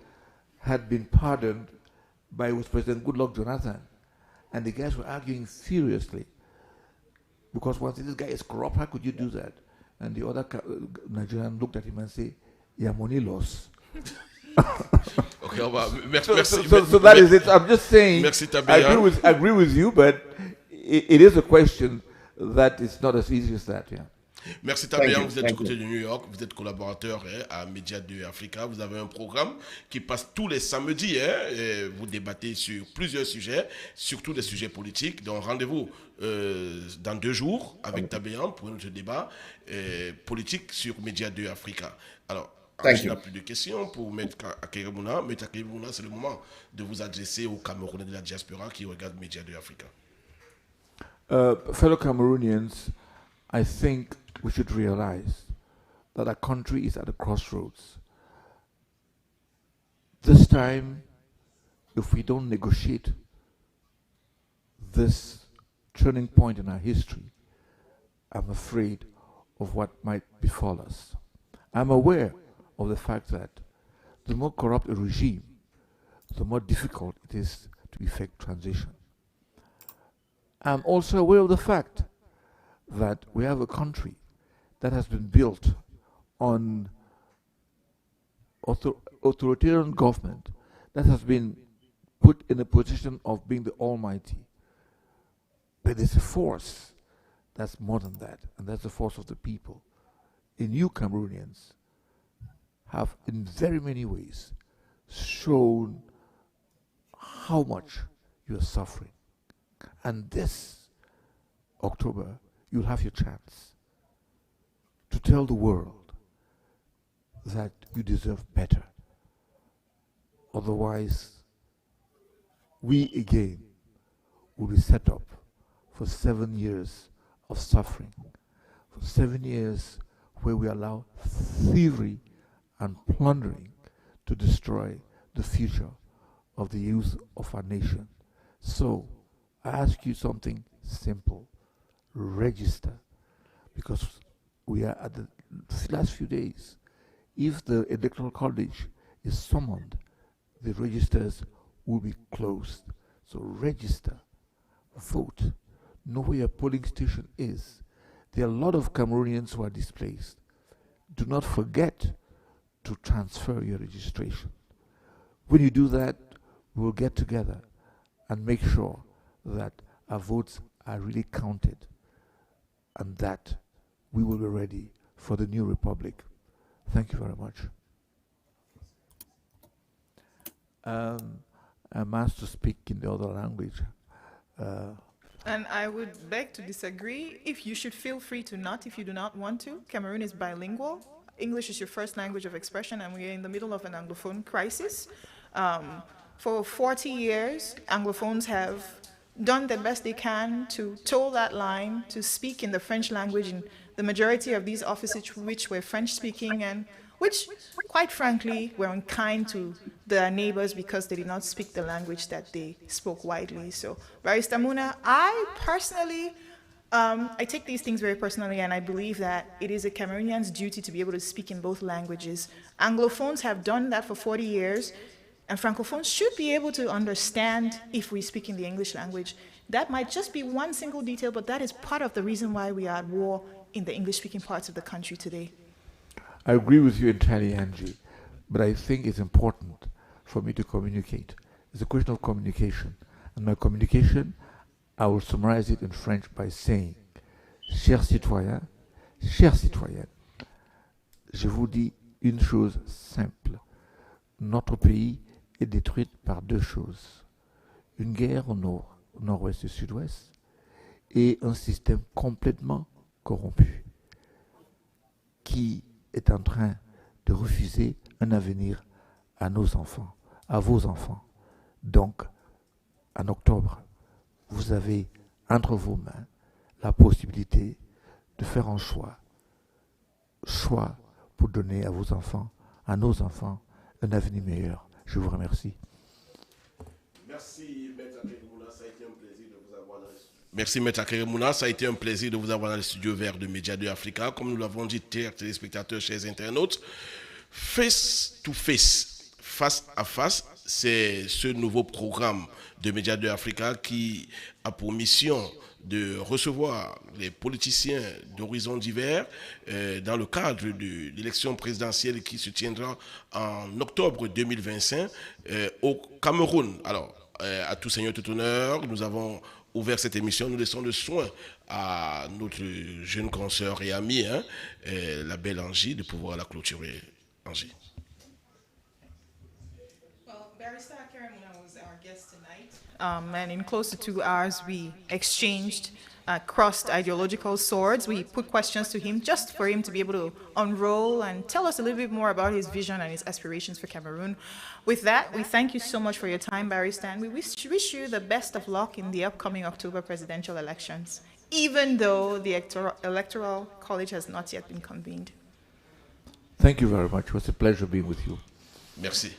had been pardoned by President Goodluck Jonathan. And the guys were arguing furiously because once this guy is corrupt, how could you do that? And the other Nigerian looked at him and said, "Yeah, money loss." Okay, merci. So that is it. I'm just saying, merci, I agree with you, but it is a question that is not as easy as that. Yeah. Merci Tabéan, vous êtes du côté de New York, vous êtes collaborateur à MEDIA2AFRICA, vous avez un programme qui passe tous les samedis, et vous débattez sur plusieurs sujets, surtout des sujets politiques. Donc rendez-vous dans 2 jours avec Tabéan pour notre débat politique sur MEDIA2AFRICA. Alors, je n'ai plus de questions pour Maître Akere. Maître Akere, c'est le moment de vous adresser aux Camerounais de la diaspora qui regardent MEDIA2AFRICA. Fellow Cameroonians, I think we should realize that our country is at a crossroads. This time, if we don't negotiate this turning point in our history, I'm afraid of what might befall us. I'm aware of the fact that the more corrupt a regime, the more difficult it is to effect transition. I'm also aware of the fact that we have a country that has been built on authoritarian government that has been put in a position of being the almighty. But there's a force that's more than that, and that's the force of the people. And you Cameroonians have in very many ways shown how much you're suffering. And this October, you'll have your chance to tell the world that you deserve better. Otherwise, we again will be set up for 7 years of suffering, for 7 years where we allow thievery and plundering to destroy the future of the youth of our nation. So, I ask you something simple. Register, because we are at the last few days. If the electoral college is summoned, the registers will be closed. So register, vote, know where your polling station is. There are a lot of Cameroonians who are displaced. Do not forget to transfer your registration. When you do that, we'll get together and make sure that our votes are really counted and that we will be ready for the new republic. Thank you very much. I'm asked to speak in the other language. And I would beg to disagree. If you should feel free to not, if you do not want to. Cameroon is bilingual. English is your first language of expression, and we are in the middle of an Anglophone crisis. For 40 years, Anglophones have done the best they can to toe that line, to speak in the French language in the majority of these offices which were French-speaking and which, quite frankly, were unkind to their neighbors because they did not speak the language that they spoke widely. So, Barrister Muna, I personally, I take these things very personally, and I believe that it is a Cameroonian's duty to be able to speak in both languages. Anglophones have done that for 40 years, and Francophones should be able to understand if we speak in the English language. That might just be one single detail, but that is part of the reason why we are at war in the English-speaking parts of the country today. I agree with you entirely, Angie, but I think it's important for me to communicate. It's a question of communication. And my communication, I will summarize it in French by saying, chers citoyens, chères citoyennes, je vous dis une chose simple. Notre pays est détruite par deux choses. Une guerre au nord, au nord-ouest et sud-ouest, et un système complètement corrompu qui est en train de refuser un avenir à nos enfants, à vos enfants. Donc, en octobre, vous avez entre vos mains la possibilité de faire un choix pour donner à vos enfants, à nos enfants, un avenir meilleur. Je vous remercie. Merci, Maître Akere Mouna, ça a été un plaisir de vous avoir dans les studios. Merci, Maître Akere Mouna, ça a été un plaisir de vous avoir dans les studios verts de MEDIA2AFRICA. Comme nous l'avons dit, chers téléspectateurs, chers internautes, face to face, face à face, c'est ce nouveau programme de MEDIA2AFRICA qui a pour mission de recevoir les politiciens d'horizons divers dans le cadre de l'élection présidentielle qui se tiendra en octobre 2025 au Cameroun. Alors, à tout seigneur, tout honneur, nous avons ouvert cette émission. Nous laissons le soin à notre jeune consoeur et amie, la belle Angie, de pouvoir la clôturer. Angie. Barrister Akere Mouna was our guest tonight. And in close to 2 hours, we exchanged crossed ideological swords. We put questions to him just for him to be able to unroll and tell us a little bit more about his vision and his aspirations for Cameroon. With that, we thank you so much for your time, Barrister, and we wish you the best of luck in the upcoming October presidential elections, even though the electoral college has not yet been convened. Thank you very much. It was a pleasure being with you. Merci.